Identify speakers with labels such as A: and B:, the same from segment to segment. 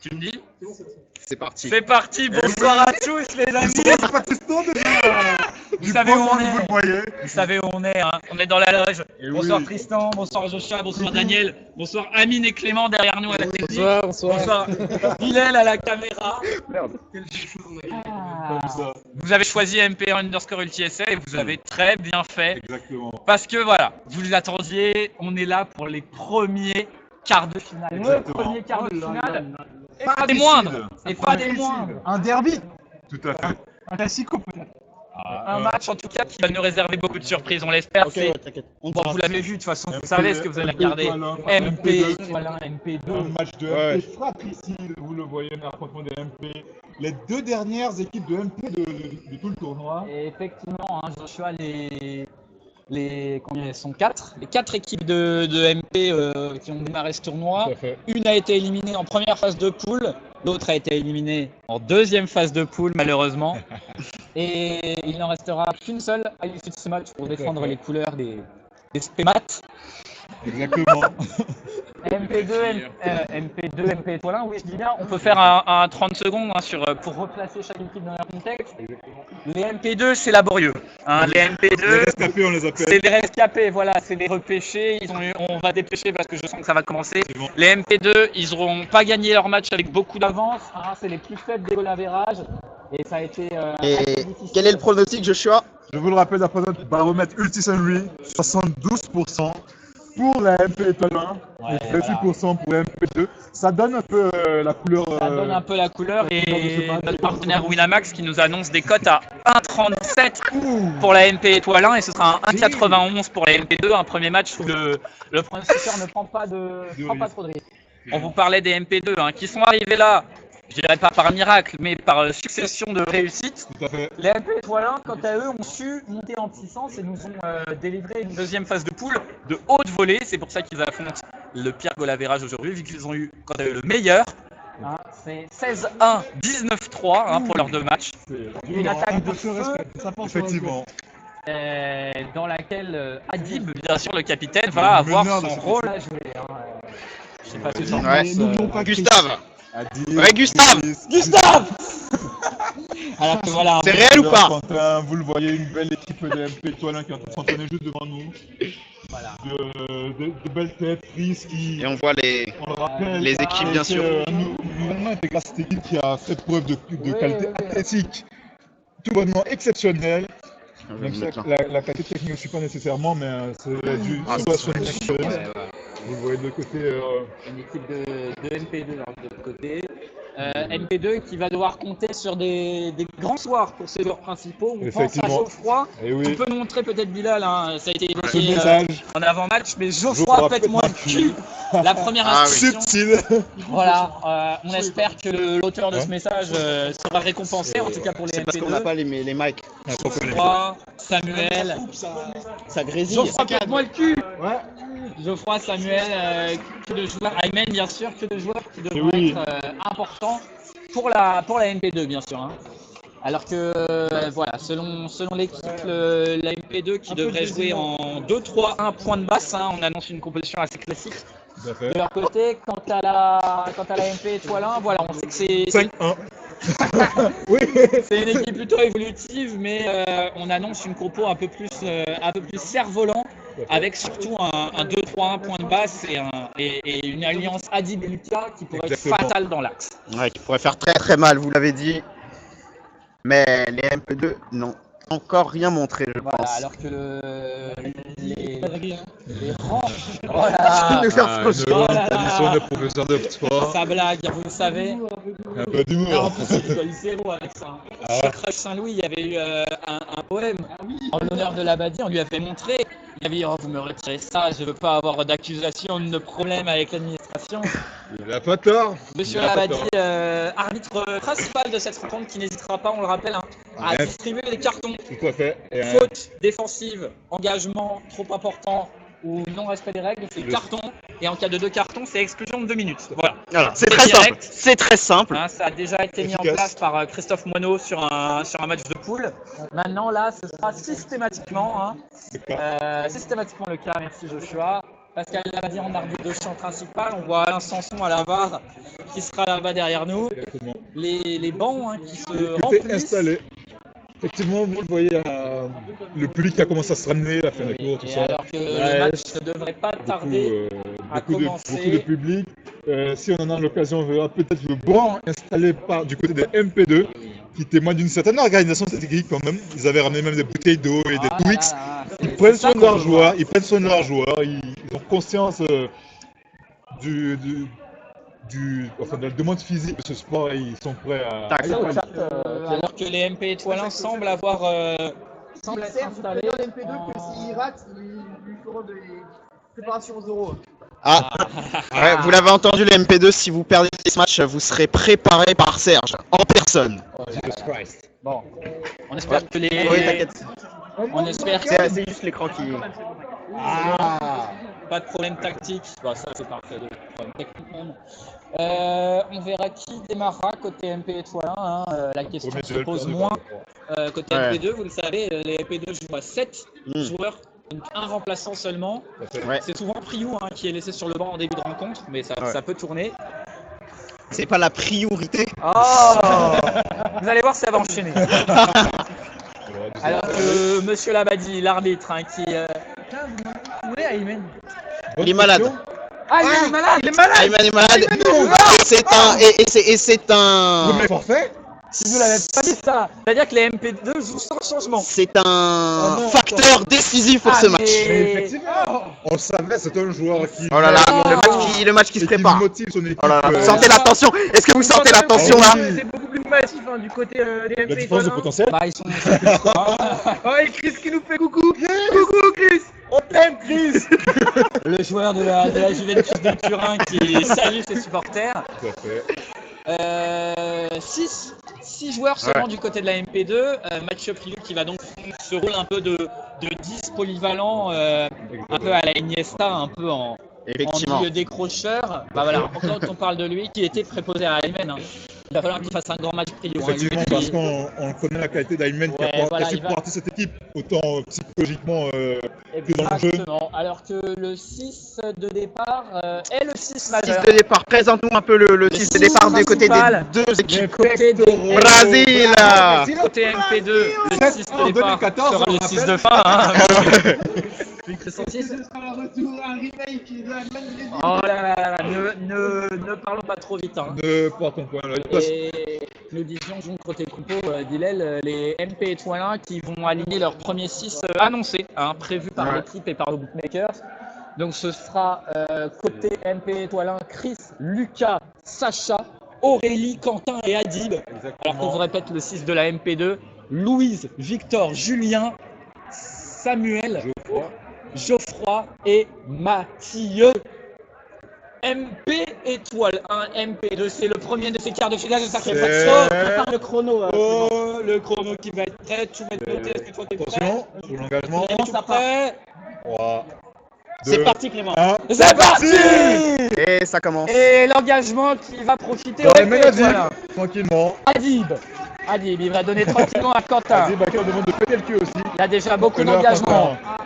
A: Tu me dis?
B: C'est parti.
A: C'est parti, bonsoir à tous les amis. Vous savez où on est. Vous savez où on est, hein. On est dans la loge. Bonsoir Tristan, bonsoir Joshua, bonsoir Daniel, bonsoir Amine et Clément derrière nous à la technique. Bonsoir. Bilal à la caméra.
C: Merde.
A: Vous avez choisi MP_UltiSA et vous avez très bien fait.
C: Exactement.
A: Parce que voilà, vous les attendiez, on est là pour les premiers quarts de finale.
C: Exactement.
A: Le premier quart de finale. Et pas des moindres. Et pas des moindres.
D: Un derby,
C: Tout à fait.
D: un classico peut-être.
A: Un match en tout cas qui va nous réserver beaucoup de surprises, on l'espère.
B: Ok, ouais, t'inquiète.
A: Bon, vous l'avez vu de toute façon, vous
C: MP,
A: savez ce que vous allez regarder. MP, voilà,
C: Un
A: MP2.
C: match de
B: Ouais.
C: MP fratricide, vous le voyez, un affrontement des MP. Les deux dernières équipes de MP de tout le tournoi.
A: Et effectivement, hein, Joshua, combien elles sont 4. Les 4 équipes de MP qui ont démarré ce tournoi.
C: Tout à fait.
A: Une a été éliminée en première phase de poule, l'autre a été éliminée en deuxième phase de poule malheureusement. Et il n'en restera qu'une seule à l'issue de ce match pour défendre les couleurs des SPMAT.
C: Exactement.
A: MP2, MP étoile 1, oui je dis bien, on peut faire un 30 secondes hein, pour replacer chaque équipe dans leur contexte. Les MP2 c'est laborieux, hein, les MP2
C: Les rescapés, on les appelle.
A: c'est les rescapés, voilà, c'est les repêchés, on va dépêcher parce que je sens que ça va commencer.
C: C'est bon.
A: Les MP2 ils n'auront pas gagné leur match avec beaucoup d'avance, hein, c'est les plus faibles des goal average et ça a été
B: Et
A: assez difficile.
B: quel est le pronostic, Joshua?
C: Je vous le rappelle, d'après notre baromètre Ultisanry, 72% pour la MP étoile 1
A: Ouais,
C: et 38% pour la MP2. Ça donne un peu la couleur.
A: Ça donne un peu la couleur
C: de
A: et
C: ce match.
A: notre partenaire Winamax qui nous annonce des cotes à 1,37 pour la MP étoile 1 et ce sera un 1,91 pour la MP2, un premier match où le pronostiqueur ne prend pas trop de risques. On vous parlait des MP2 hein, qui sont arrivés là, je dirais pas par miracle, mais par succession de réussites.
C: Tout à fait.
A: Les MP étoile 1, quant à eux, ont su monter en puissance et nous ont délivré une deuxième phase de poule de haute volée. C'est pour ça qu'ils affrontent le pire goal average aujourd'hui, vu qu'ils ont eu, quant à eux, le meilleur. Hein, c'est 16-1, 19-3 hein, pour leurs deux matchs. Une attaque de feu
C: Effectivement.
A: dans laquelle Adib, bien sûr le capitaine, va avoir
C: meneur de
A: son
C: cette
A: rôle à jouer. Hein. Je sais pas si t'en
B: Ouais.
A: penses,
D: N'oublions pas
B: Gustave.
C: Adil,
B: Ouais, Gustave.
C: Chris,
A: Gustave. Alors que voilà,
B: C'est réel ou pas?
C: Quentin, vous le voyez, une belle équipe de MP étoile 1 qui est en train de s'entraîner juste devant nous.
A: voilà.
C: De belles têtes, Chris qui,
B: Et on voit les
C: on le rappelle,
B: les équipes, bien sûr.
C: Nous intègre cette équipe qui a fait preuve de
A: Oui,
C: qualité
A: oui, oui.
C: athlétique tout bonnement exceptionnelle.
B: Je vais
C: Même
B: me
C: ça,
B: mettre là.
C: la qualité technique ne suit pas nécessairement, mais c'est du
B: Ah,
C: supersonic
B: c'est
C: excellence.
A: Ouais, ouais.
C: Vous le voyez de côté.
A: Une équipe de MP2 de l'autre côté. MP2 qui va devoir compter sur des grands soirs pour ses joueurs principaux. On pense à
C: Effectivement.
A: Geoffroy.
C: Et
A: On
C: oui,
A: peut nous montrer peut-être Bilal, hein. Ça a été
C: ce
A: évoqué
C: message
A: en avant-match, mais Geoffroy,
C: Geoffroy,
A: faites-moi le cul. La première
B: Ah oui.
A: inscription.
C: subtil.
A: Voilà, on espère que l'auteur de ce message sera récompensé, en tout cas pour les
B: C'est parce qu'on n'a
A: MP2.
B: pas les mics.
A: Geoffroy, Samuel,
B: Ça grésille.
A: Geoffroy, faites-moi le cul.
C: Ouais.
A: Geoffroy, Samuel, que de joueurs, Aymen bien sûr, que de joueurs qui devront
C: Oui.
A: être importants pour la MP2 bien sûr. Hein. Alors que voilà, selon l'équipe, la MP2 qui devrait jouer en 2-3-1 point de basse, hein, on annonce une composition assez classique.
C: Tout à fait.
A: De leur côté, quant à la MP étoile 1, voilà, on sait que c'est
C: 5-1. Oui.
A: c'est une équipe plutôt évolutive, mais on annonce une compo un peu plus cerf-volant, avec surtout un 2-3-1 point de basse et une alliance Adib et Lucas qui pourrait
C: Exactement.
A: être fatale dans l'axe.
B: Ouais, qui pourrait faire très très mal, vous l'avez dit. Mais les MP2 n'ont encore rien montré, je
A: Voilà,
B: pense.
A: alors que les rangs, voilà,
B: Ne faire fausse.
A: Oh là là.
C: Ils sont des professeurs d'Oxford.
A: sa blague, vous le savez.
C: Un peu
A: Ah, en
C: d'humour.
A: plus, il rigole zéro avec ça. Chez Crush Saint-Louis, il y avait eu un poème en l'honneur de Labadie. On lui avait montré. Il avait dit oh, vous me retirez ça, je veux pas avoir d'accusation de problème avec l'administration.
C: Il a pas tort.
A: Monsieur
C: Il a pas
A: Labadie,
C: tort.
A: arbitre principal de cette rencontre, qui n'hésitera pas, on le rappelle, hein, à
C: Ouais.
A: distribuer les cartons.
C: Tout à fait. Et
A: Faute défensive, engagement trop important ou non-respect des règles, c'est carton. Et en cas de 2 cartons, c'est exclusion de 2 minutes. Voilà.
B: Voilà, c'est très simple.
A: direct.
B: C'est très simple.
A: Hein, ça a déjà été mis en
C: Efficace.
A: place par Christophe Moineau sur un match de poule. Maintenant, là, ce sera systématiquement le cas. Merci Joshua. Pascal Labadie en arbitre de champ principal. On voit Alain Sanson à la VAR qui sera là-bas derrière nous.
C: Exactement.
A: Les bancs qui se
C: Qui était
A: remplissent.
C: installé. Effectivement, vous le voyez, le public qui a commencé à se ramener, la fin des cours, tout
A: Et
C: ça.
A: alors que
C: Ouais,
A: le match ne devrait pas tarder à commencer.
C: Beaucoup de public. Si on en a l'occasion, on verra peut-être le banc installé du côté des MP2 qui témoigne d'une certaine organisation de cette équipe quand même. Ils avaient ramené même des bouteilles d'eau et des Twix. Ils prennent soin de leurs joueurs, ils ont conscience de la demande physique de ce sport et ils sont prêts à...
A: Alors que les MP étoilins semblent être installés.
D: Dans l'MP2 que s'il rate, ils lui feront des préparations aux euros.
B: Ah, ouais, vous l'avez entendu, les MP2, si vous perdez ce match, vous serez préparé par Serge, en personne.
C: Jesus Christ.
A: Bon, on espère que les.
B: Oui, t'inquiète.
A: On espère que
B: C'est juste l'écran qui...
A: pas de problème tactique. Bon, ça c'est parfait, de problème technique même. On verra qui démarrera côté MP étoilin. La question
C: Premier
A: se
C: duel
A: pose
C: perdu
A: moins
C: par
A: côté
B: Ouais.
A: MP2. Vous le savez, les MP2 jouent à 7 joueurs, donc un remplaçant seulement.
B: Ouais.
A: C'est souvent Priou qui est laissé sur le banc en début de rencontre, mais ça peut tourner.
B: C'est pas la priorité.
A: Oh Vous allez voir, ça va enchaîner. Alors que Monsieur Labadie, l'arbitre, qui. Où est Ayman?
B: Il est malade.
A: Ah, il est malade!
B: Il est malade. Et c'est un...
C: Premier forfait.
A: Si vous l'avez pas dit ça, c'est-à-dire que les MP2 jouent sans changement.
B: C'est un facteur décisif pour ce match.
C: Mais effectivement, on le savait, c'est un joueur qui...
B: Oh là là, le match qui se prépare.
C: Qui motive son équipe.
B: Oh là là, vous sentez la tension? Est-ce que vous sentez la tension là?
D: C'est beaucoup plus massif du côté des
C: La
D: MP
C: différence de
D: étoilins.
C: potentiel.
A: Bah, ils sont.
D: Oh, et Chris qui nous fait coucou. Coucou Chris.
C: On t'aime, Chris.
A: Le joueur de la Juventus de Turin qui salue ses supporters.
C: Tout à fait.
A: 6 joueurs seulement du côté de la MP2. Mathieu Priou qui va donc prendre ce rôle un peu de 10 polyvalent, un peu à la Iniesta, un peu en milieu décrocheur. Bah voilà, quand on parle de lui, qui était préposé à Ayman. Il va falloir qu'il fasse un grand match Priou.
C: Effectivement, parce qu'on connaît la qualité d'Ayman qui a supporté cette équipe, autant psychologiquement que dans le jeu.
A: Exactement. Alors que le 6 de départ est le 6 majeur.
B: 6 de départ, présente-nous un peu le 6 de départ du côté des deux équipes.
A: Côté des
B: Brésil.
A: Côté MP2, le 6 de départ
C: 2014,
A: sera
C: on
A: le 6 de fin.
D: Ce sera le retour, un remake de la même Brésil.
A: Oh là là là, ne parlons pas trop vite.
C: Ne partons point.
A: Et nous disions donc côté Coupeau, Dilel, les MP étoilins qui vont aligner leur premier 6 annoncé, prévu par l'équipe et par le bookmakers. Donc ce sera côté MP étoilin Chris, Lucas, Sacha, Aurélie, Quentin et Adib. Alors qu'on vous répète le 6 de la MP2, Louise, Victor, Julien, Samuel, Geoffroy et Mathieu. MP étoile 1, MP2, c'est le premier de ces quarts de finale de Sacré Faxo. Prépare le chrono.
C: Oh,
A: le chrono qui va être prêt, tout va être noté. Est-ce que toi t'es prêt?
C: attention, pour l'engagement.
A: Clément, ça prêt?
C: 3,
A: C'est parti Clément.
C: 1.
A: C'est parti.
B: Et ça commence.
A: Et l'engagement qui va profiter
C: On
A: au
C: les
A: MP
C: met
A: étoile 1.
C: tranquillement.
A: Adib, il va donner tranquillement à Quentin.
C: Adib, qui demande de péter le cul aussi.
A: Il a déjà beaucoup
C: Et là,
A: d'engagement.
C: Quentin,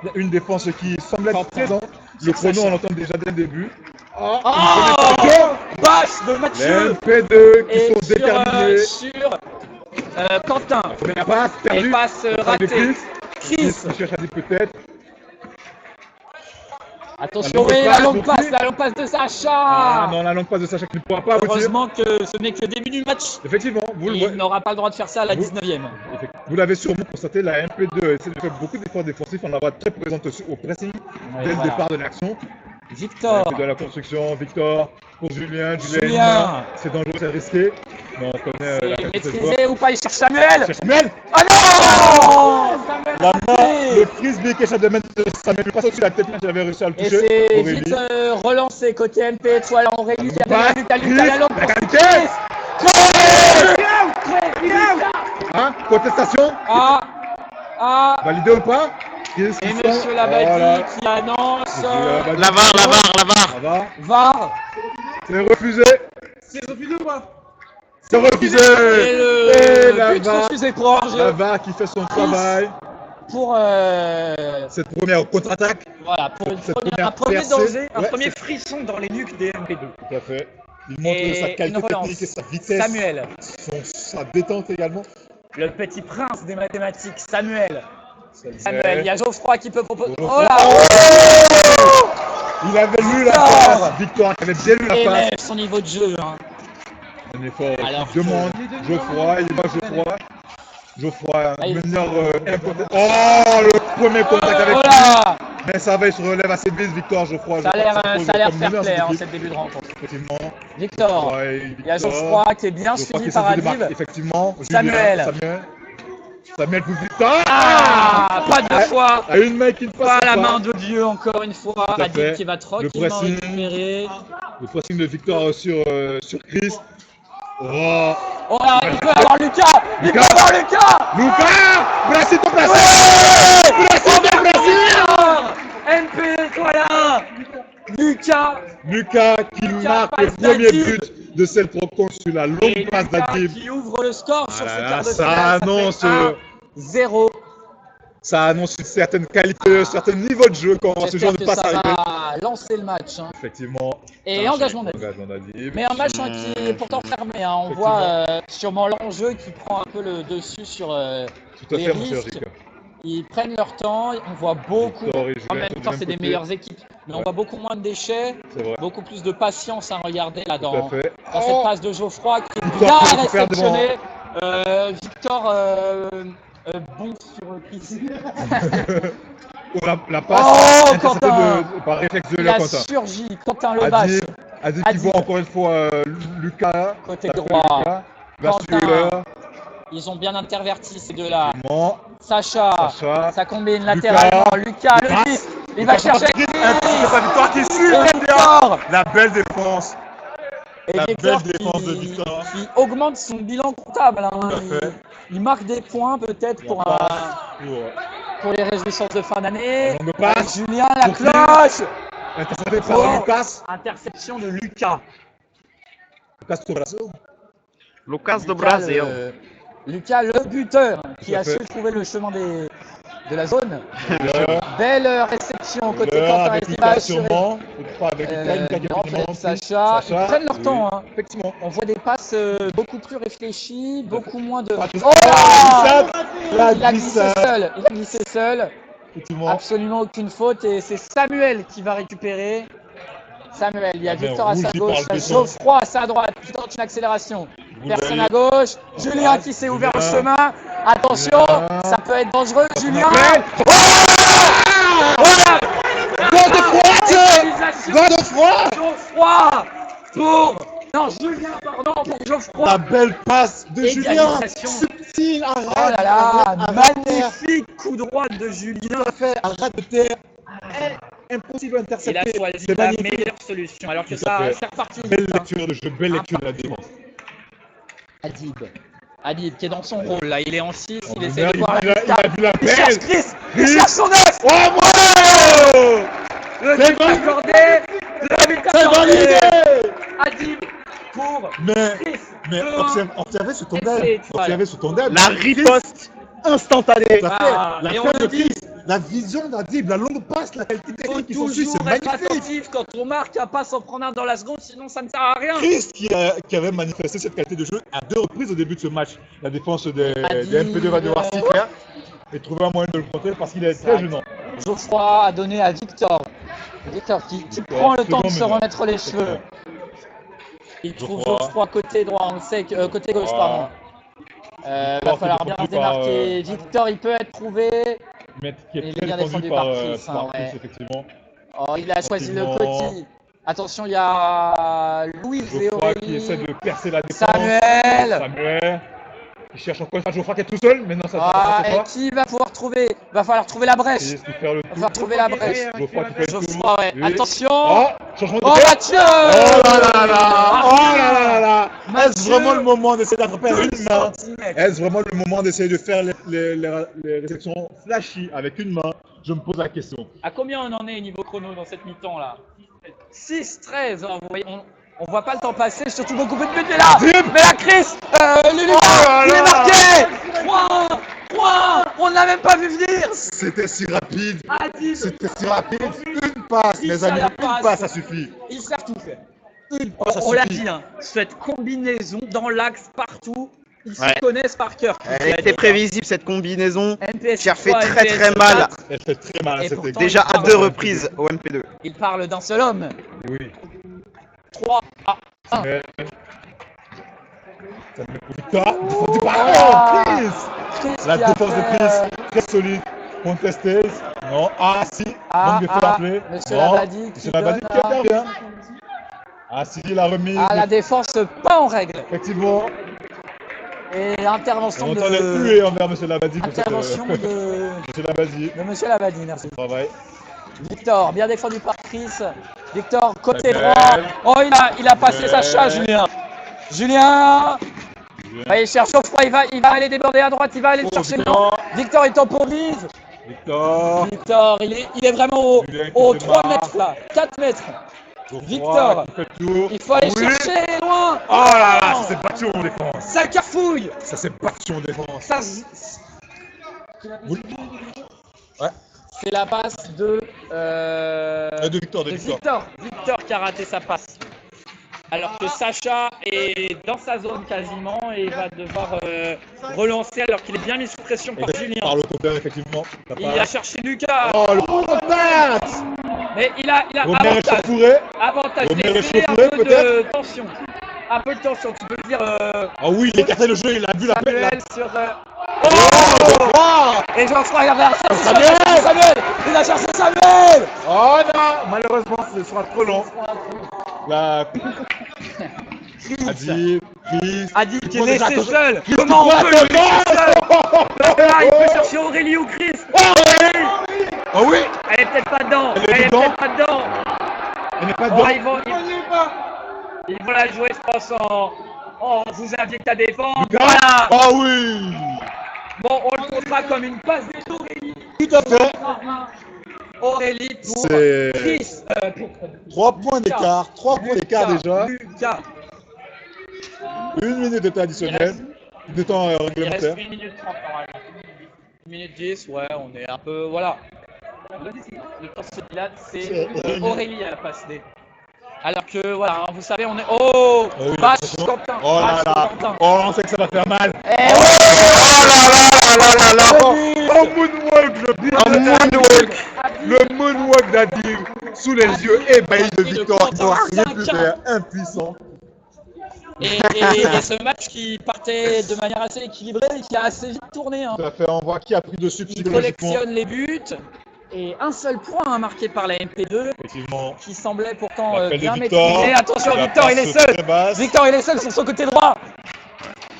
C: il y a une défense qui semble être présente. Le chrono, on l'entend déjà dès le début.
A: Oh, bâche de
C: Les
A: Mathieu.
C: MP2 qui
A: Et
C: sont déterminés.
A: sur Quentin.
C: Première passe,
A: Et
C: perdue.
A: passe ratée. Chris.
C: Chris cherche Adib peut-être.
A: Attention, oui, la longue passe de Sacha.
C: Ah non, la longue passe de Sacha qui ne pourra pas aboutir.
A: Heureusement que ce n'est que le début du match.
C: Effectivement, vous le
A: Il
C: voyez.
A: n'aura pas le droit de faire ça à la 19e.
C: Vous l'avez sûrement constaté, la MP2 essaie de faire beaucoup d'efforts défensifs, on la voit très présente au pressing dès le
A: voilà.
C: départ de l'action.
A: Victor.
C: De la construction, Victor, pour Julien,
A: Julien.
C: c'est dangereux, c'est risqué. Mais on connaît la
A: C'est
C: qualité de
A: maîtrisé ou pas? Il cherche Samuel.
C: joueur. Samuel,
A: Ah non, Samuel
C: la main,
A: raté.
C: le frisbee qui essaie de mettre Samuel, il passe au-dessus de la tête, j'avais réussi à le
A: Et
C: toucher.
A: c'est
C: Aurélie.
A: vite relancé côté MP étoile Aurélie qui
C: Passe,
A: avait Lucas la longue
C: la
A: pour
C: qualité. Hein, contestation, validé ou pas?
A: Et Monsieur Labadie qui annonce
B: La VAR.
C: Ça va,
A: VAR.
C: c'est refusé.
D: C'est refusé ou pas?
C: C'est refusé.
A: Et
C: la
A: le but
C: VAR.
A: refusé pour
C: La
A: hors-jeu.
C: VAR qui fait son travail.
A: pour
C: cette première contre-attaque.
A: voilà, pour
C: cette
A: un
C: première
A: premier
C: percée.
A: danger, un
C: Ouais,
A: premier
C: c'est-
A: frisson dans les nuques des MP2.
C: Tout à fait. Il montre
A: Et
C: sa
A: une
C: qualité
A: relance.
C: technique et sa vitesse.
A: Samuel,
C: Sa détente également.
A: le petit prince des mathématiques, Samuel.
C: Samuel.
A: Samuel, il y a Geoffroy qui peut proposer. Oh
C: Geoffroy.
A: là,
C: Il avait lu la
A: Victor.
C: passe. Victor avait bien lu la passe.
A: élève son niveau de jeu. Hein.
C: Un effort.
A: Alors
C: Il demande. Geoffroy, il va Geoffroy. Geoffroy,
A: Ah, il-
C: meneur important. Oh, le premier contact avec
A: Oh
C: lui.
A: là,
C: Mais ça va, il se relève assez vite, Victor Geoffroy.
A: ça a l'air
C: pose
A: fair
C: comme meneur,
A: play
C: cette
A: en
C: équipe.
A: cette début de rencontre.
C: Effectivement.
A: Victor,
C: Ouais,
A: il y a
C: Victor.
A: Geoffroy qui est bien
C: Geoffroy
A: suivi
C: qui
A: par
C: essaie de démarquer,
A: Adib.
C: effectivement.
A: Samuel.
C: Samuel pour Victor.
A: Ah, pas deux fois.
C: À une main qui ne passe
A: Pas la
C: pas.
A: main de Dieu encore une fois.
C: Tout à
A: Adib
C: fait.
A: qui va
C: Le
A: tranquillement
C: pressing.
A: récupérer.
C: Le pressing de Victor sur Chris. Oh.
A: Oh là, il peut avoir Lucas. Il peut avoir Lucas.
C: Lucas. Brassi ton placé.
A: MP, voilà. Lucas.
C: Lucas qui marque le
A: passe
C: premier
A: d'Adib.
C: but de cette rencontre sur la
A: Et
C: longue passe
A: Lucas
C: d'Adib.
A: qui ouvre le score sur ce
C: Voilà,
A: quart de
C: ça
A: finale.
C: annonce,
A: 0.
C: Ça annonce une certaine qualité, un certain niveau de jeu quand ce
A: J'espère
C: genre de
A: que
C: passe
A: ça
C: arriver.
A: va lancer le match. Hein.
C: Effectivement.
A: Et engagement d'Adib.
C: Engagement d'Adib.
A: Mais un match hein, qui est pourtant fermé. Hein. On
C: Effectivement.
A: voit sûrement l'enjeu qui prend un peu le dessus sur
C: Tout à
A: les
C: fait, mon cher
A: risques.
C: Rick.
A: Ils prennent leur temps. On voit beaucoup.
C: Victor, il joue
A: En même
C: du
A: temps,
C: même
A: c'est des
C: côté.
A: meilleures équipes. Mais on
C: Ouais.
A: voit beaucoup moins de déchets.
C: C'est vrai.
A: Beaucoup plus de patience à regarder là
C: Tout à
A: dans
C: fait.
A: cette passe de Geoffroy qui est
C: Victor
A: bien
C: qui récupère
A: réceptionné. Victor bon sur Chris.
C: Oh, la passe
A: Oh,
C: interceptée
A: Quentin.
C: par réflexe de
A: Il
C: Léa
A: a
C: Quentin.
A: surgi. Quentin Lebache.
C: Adib qui
A: Adib.
C: voit encore une fois Lucas.
A: Côté
C: Ça fait
A: droit.
C: Lucas. Va
A: Quentin.
C: sur l'heure.
A: Ils ont bien interverti ces deux-là.
C: Bon.
A: Sacha.
C: Sacha.
A: Ça combine latéralement. Lucas, le
C: Lucas.
A: 10. Il va chercher Chris.
C: Victor qui suit
A: Et Victor.
C: La belle défense.
A: Et
C: La
A: Victor
C: belle défense de Victor.
A: qui augmente son bilan comptable. Hein.
C: Tout à fait.
A: Il marque des points peut-être pour pour les réjouissances de fin d'année.
C: Longue passe.
A: Julien, la
C: Pour qui
A: cloche.
C: Intercepté
A: Oh.
C: par Lucas.
A: Interception de Lucas.
C: Lucas Tobrasso.
B: Lucas do Brasil.
A: Lucas, le buteur, qui
C: Tout à
A: a
C: fait.
A: su trouver le chemin de la zone.
C: L'heure.
A: Belle réception côté
C: L'heure
A: Quentin.
C: avec
A: Est-ce qu'il va
C: Lucas
A: assurer
C: sûrement. Pas avec Lucas. Lucas qui est
A: non,
C: effectivement
A: peut-être Sacha. Ils prennent leur
C: oui.
A: temps. Hein.
C: Effectivement.
A: On voit des passes beaucoup plus réfléchies, beaucoup moins de.
C: Pas tous-
A: Oh là
C: La
A: Il a glissé
C: glissade.
A: seul. Il a glissé seul.
C: Effectivement.
A: Absolument aucune faute et c'est Samuel qui va récupérer. Samuel, il y a
C: Ah, mais
A: Victor à sa
C: rougi
A: gauche,
C: par
A: il y a
C: le béton.
A: Geoffroy à sa droite, qui tente une accélération. Personne à gauche, Julien qui s'est ouvert le
C: Julien.
A: chemin. Attention,
C: Julien.
A: ça peut être dangereux. Julien.
C: Appel. God of War. God of War.
A: Geoffroy pour. Non, Julien, pardon, pour Geoffroy.
C: La belle passe de Julien.
A: Égalisation.
C: Subtil, un
A: Oh
C: rat.
A: là là,
C: un rat de terre.
A: magnifique coup droit de Julien.
C: Fait un rat de terre. Impossible à
A: Il a
C: intercepter.
A: choisi
C: C'est
A: la
C: magnifique.
A: meilleure solution. Alors que
C: Tout à
A: ça,
C: fait.
A: c'est reparti.
C: Belle lecture de jeu, belle lecture de la défense.
A: Adib. Adib qui est dans son rôle là, il est en 6, il
C: Oh,
A: essaie de
C: il
A: voir
C: a
A: la
C: vu la
A: Il cherche
C: belle.
A: Chris, il cherche son œuf.
C: Oh, bravo.
A: Le
C: C'est
A: but
C: bon.
A: accordé, le but
C: C'est
A: accordé.
C: validé.
A: Adib pour
C: Mais
A: Chris.
C: observez ce
A: Et
C: tondel.
A: c'est-
C: Observez ce tondel.
B: La riposte instantanée.
C: Tout à fait.
A: Ah,
C: La
A: et on
C: fin
A: le
C: de
A: dit.
C: Chris, la vision d'Adib, la longue passe, la qualité
A: Il faut
C: technique qui s'ensuit,
A: toujours
C: c'est
A: être
C: magnifique.
A: attentif quand on marque à pas s'en prendre un dans la seconde, sinon ça ne sert à rien.
C: Chris qui avait manifesté cette qualité de jeu à 2 reprises au début de ce match. La défense des
A: Adib,
C: MP2 va devoir s'y faire et trouver un moyen de le contrer parce qu'il est très gênant.
A: Geoffroy a donné à Victor. Victor qui prend le temps de se remettre les cheveux. Il trouve
C: Geoffroy.
A: Geoffroy côté droit, on le sait, côté gauche,
C: Voilà.
A: pardon. Va
C: Victor
A: falloir
C: qui est
A: bien se
C: défendu par,
A: démarquer. Victor, il peut être trouvé.
C: Mais qui
A: Il
C: est
A: est
C: très
A: bien
C: défendu
A: défendu
C: par
A: par Chris, hein,
C: par Chris,
A: ouais.
C: effectivement.
A: Oh, il a choisi le
C: Effectivement.
A: petit. Attention, il y a Louis et
C: Geoffroy qui
A: Aurélie.
C: essaie de percer la défense.
A: Samuel.
C: Samuel. Il cherche encore une fois Geoffroy qui est tout seul, mais non, ça ne
A: Ah,
C: passe
A: et
C: pas.
A: qui va pouvoir trouver? Va falloir trouver la brèche.
C: Il essaie de faire le
A: Va
C: tout.
A: falloir trouver la brèche.
C: Geoffroy qui fait le tout.
A: Geoffroy, ouais.
C: Oui.
A: Attention.
C: Oh, changement de
A: Oh,
C: tête.
A: Mathieu.
C: Oh là là là. Oh là là là. Est-ce
A: Mathieu.
C: vraiment le moment d'essayer d'attraper une main?
A: Centimètres.
C: Est-ce vraiment le moment d'essayer de faire les réceptions flashy avec une main? Je me pose la question.
A: À combien on en est niveau chrono dans cette mi-temps là? 6-13, hein, vous voyez, on voit pas le temps passer, surtout beaucoup de buts, mais là,
C: Adib.
A: mais la Chris, Lulu,
C: Oh là
A: il est
C: là.
A: marqué. 3, On ne l'a même pas vu venir.
C: C'était si rapide.
A: Adib,
C: C'était si rapide. Une passe,
A: Il
C: mes
A: tient
C: amis.
A: la
C: Une
A: passe.
C: passe, ça suffit.
A: ils savent tout faire.
C: Une passe, ça
A: On l'a
C: suffit.
A: dit, hein, cette combinaison dans l'axe partout, ils se
B: Ouais.
A: connaissent par cœur.
B: Elle était prévisible cette combinaison
A: NPS
B: qui a fait
A: 3,
B: très
A: NPS
B: très mal.
A: 4,
C: Elle fait très mal à
A: Et
C: cette
A: pourtant,
C: équipe.
B: Déjà à
A: il
B: 2
A: parle.
B: reprises au MP2.
A: Il parle d'un seul homme.
C: Oui.
A: 3 à 1.
C: Mais... Ça me met pour Victor. Défendu par Chris. La défense de Chris, très solide. Contested. Non. Ah, si. Manque de fair play.
A: Monsieur
C: Non.
A: Labadie
C: Monsieur Labadie qui intervient. Ah, si, la remise.
A: Ah, la défense pas en règle.
C: Effectivement.
A: Et
C: On
A: intervention
C: entend les
A: de.
C: huées envers Monsieur Labadie pour cette...
A: Intervention de.
C: Monsieur Labadie.
A: de Monsieur Labadie, merci.
C: Travail.
A: Victor, bien défendu par Chris. Victor, côté
C: Très
A: droit.
C: belle.
A: Oh, il a passé
C: Belle.
A: Sacha, Julien. Julien. Il cherche Geoffroy, il va aller déborder à droite, il va aller le chercher. Non. Victor, il temporise.
C: Victor.
A: Victor, il est vraiment
C: Julien qui
A: au
C: démarre.
A: 3 mètres là, 4 mètres. Victor.
C: Victor. Qui fait le tour.
A: Il faut aller
C: Oui.
A: chercher loin.
C: Oh là là, ça s'est battu en défense.
A: Ça carfouille.
C: Ça s'est battu en défense.
A: Ça,
C: Oui. Ouais.
A: c'est la passe de,
C: De Victor, de
A: de
C: Victor.
A: Victor qui a raté sa passe. Alors que Sacha est dans sa zone quasiment et va devoir relancer alors qu'il est bien mis sous pression par Julien.
C: Par le côté, effectivement. Ça
A: Il a
C: passe.
A: cherché Lucas,
C: Oh, le contact.
A: mais il a
C: Romain
A: avantage.
C: échauffouré.
A: Avantage,
C: Romain
A: laissez un
C: échauffouré,
A: peu de
C: peut-être.
A: tension. Un peu de tension, tu peux dire
C: Ah oui, il a écarté le jeu, il a vu la
A: Samuel sur...
C: Oh,
A: Et Geoffroy, il a cherché
C: Samuel.
A: Samuel. Il a cherché Samuel.
C: oh non, malheureusement, ce sera trop long. La... Adib, Chris.
A: Adib qui est
C: Bon, déjà,
A: laissé
C: attention.
A: seul.
C: Chris,
A: Comment on
C: tu
A: peut
C: vois,
A: le laisser seul? Donc là, il peut chercher Aurélie ou Chris.
C: Oh oui,
A: Elle est peut-être pas dedans.
C: Elle est
A: Elle est
C: dedans.
A: peut-être pas dedans.
C: elle n'est pas
A: Oh,
C: dedans.
A: ils vont la jouer, je pense, en... Oh, vous aviez qu'à défendre.
C: Lucas.
A: Voilà.
C: Oh oui,
A: Bon, on le comptera comme une passe d'Aurélie.
C: tout à fait.
A: Aurélie pour
C: C'est
A: Chris. Pour
C: 3 points d'écart, 3 points d'écart déjà.
A: Lucas.
C: 1 minute de temps additionnel, de temps
A: Il reste
C: réglementaire.
A: 1 minute 30 normalement. 1 minute 10, ouais, on est un peu. Voilà. Le temps se dilate, c'est Aurélie à la passe D. Alors que, voilà, hein, vous savez, on est. Oh,
C: Oh oui,
A: Vache
C: attention.
A: Quentin.
C: Oh là
A: Vache
C: là,
A: Quentin.
C: oh on sait que ça va faire mal.
A: Eh
C: Oh moonwalk, le moonwalk d'Adib sous les yeux ébahis de Victor qui n'aura rien pu faire, impuissant.
A: Et ce match qui partait de manière assez équilibrée et qui a assez vite tourné. Hein.
C: Tout à fait, on voit qui a pris dessus
A: Il
C: psychologiquement.
A: collectionne les buts. Et un seul point marqué par la MP2
C: Effectivement.
A: qui semblait pourtant
C: L'appel de
A: bien
C: Victor.
A: maîtrisé. Attention,
C: La
A: Victor, il
C: passe
A: est seul.
C: très basse.
A: Victor, il est seul sur son côté droit.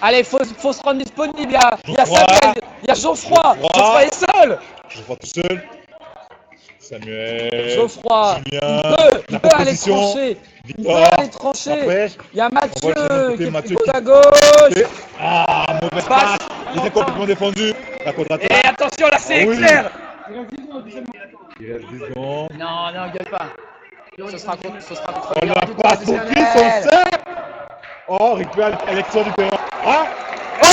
A: Allez, faut se rendre disponible. Il y a
C: Geoffroy.
A: Samuel, il y a Geoffroy.
C: Geoffroy.
A: Geoffroy est seul.
C: Je vois tout seul. Samuel.
A: Geoffroy,
C: Julien.
A: il
C: La
A: peut aller
C: proposition.
A: trancher. Il peut
C: Victor.
A: aller trancher.
C: Après.
A: Il y a
C: On voit
A: Mathieu
C: de l'autre côté,
A: qui est
C: Mathieu
A: plutôt
C: qui-
A: à gauche.
C: Et- Ah, mauvaise
A: Passe.
C: passe. Il était complètement défendu. La contre-attaque.
A: Et attention, là, c'est
C: Ah oui.
A: éclair.
C: Il reste 10 secondes.
A: Non, gueule pas. Ce sera contre
C: On
A: Lyon,
C: la
A: du
C: passe pour Chris,
A: traditionnel.
C: on sait. Oh, récupère l'élection du terrain. Ah.
A: Oh,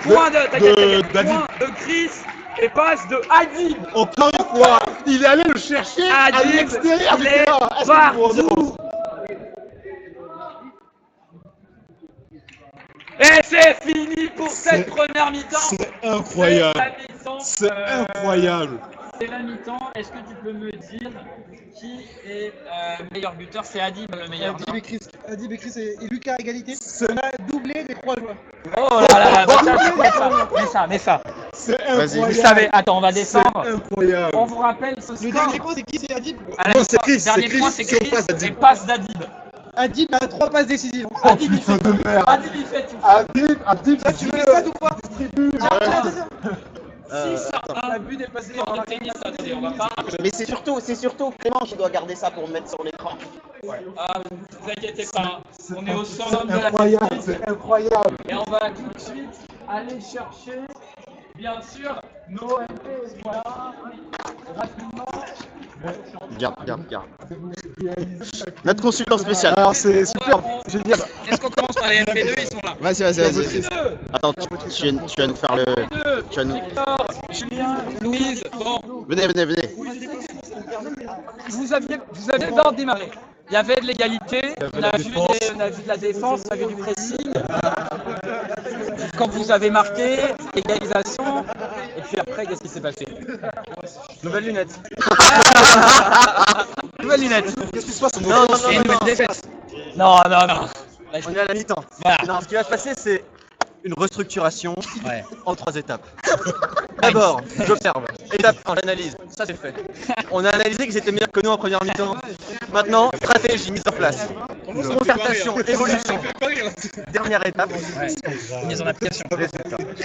A: le point
C: d'Adib.
A: de Chris et passe de Adib.
C: Encore une fois, il est allé le chercher à
A: Adib,
C: l'extérieur du
A: il est
C: terrain. Est-ce que vous vous rendez
A: partout.
C: compte?
A: Et c'est fini pour cette
C: C'est-
A: première mi-temps.
C: C'est incroyable.
A: C'est la mi-temps.
C: C'est incroyable.
A: C'est la mi-temps. Est-ce que tu peux me dire qui est meilleur buteur? C'est Adib le meilleur. non
D: Adib et Chris et Lucas à égalité. On a doublé les 3 joueurs.
A: Oh là là, bah tiens, mets ça.
C: C'est
B: Vas-y.
C: incroyable.
A: Vous savez, attends, on va
C: C'est
A: descendre.
C: incroyable.
A: On vous rappelle ce
D: Le
A: score.
D: dernier point, c'est qui? C'est Adib.
C: Non, c'est Chris,
A: Dernier
C: c'est Chris,
A: point, c'est
C: sur
A: Chris
C: passe d'Adib.
A: et passe d'Adib.
D: Adib a 3 passes décisives.
A: Adib, il fait
C: putain de
A: tout.
C: merde.
A: Adib, il fait tout.
C: Adib,
D: Tu veux les stats ou pas?
C: distribue.
A: Six à un.
D: La but est passée
A: Score de tennis, attendez, on va pas.
B: Mais c'est surtout Clément qui doit garder ça pour mettre sur l'écran.
A: Ah, vous inquiétez pas, on est au summum de la
C: Incroyable,
A: tennis.
C: c'est incroyable.
A: Et on va tout de suite aller chercher, bien sûr, nos MP. Voilà, rapidement.
B: Garde. Notre consultant spécial.
E: Alors c'est super. Je veux dire,
A: Est-ce qu'on commence par les MP2? Ils sont là.
B: Vas-y. Attends, tu vas nous faire le. Tu vas nous.
A: Victor, Julien, Louise, bon,
B: Venez.
A: vous avez d'abord démarré. Il y avait de l'égalité, on a vu de la défense, on a vu du pressing. Quand vous avez marqué, égalisation, et puis après, qu'est-ce qui s'est passé?
E: nouvelle lunette.
A: Nouvelle lunette.
E: Qu'est-ce qui se passe?
A: Non, et une nouvelle défaite. Non.
E: On est à la mi-temps.
A: Voilà.
E: Non, ce qui va se passer, c'est une restructuration
A: Ouais.
E: en 3 étapes. D'abord, j'observe. Étape 1, j'analyse. Ça, c'est fait. On a analysé qu'ils étaient meilleurs que nous en première mi-temps. Maintenant, stratégie mise en place. Concertation, évolution. Dernière étape,
A: Mise en application.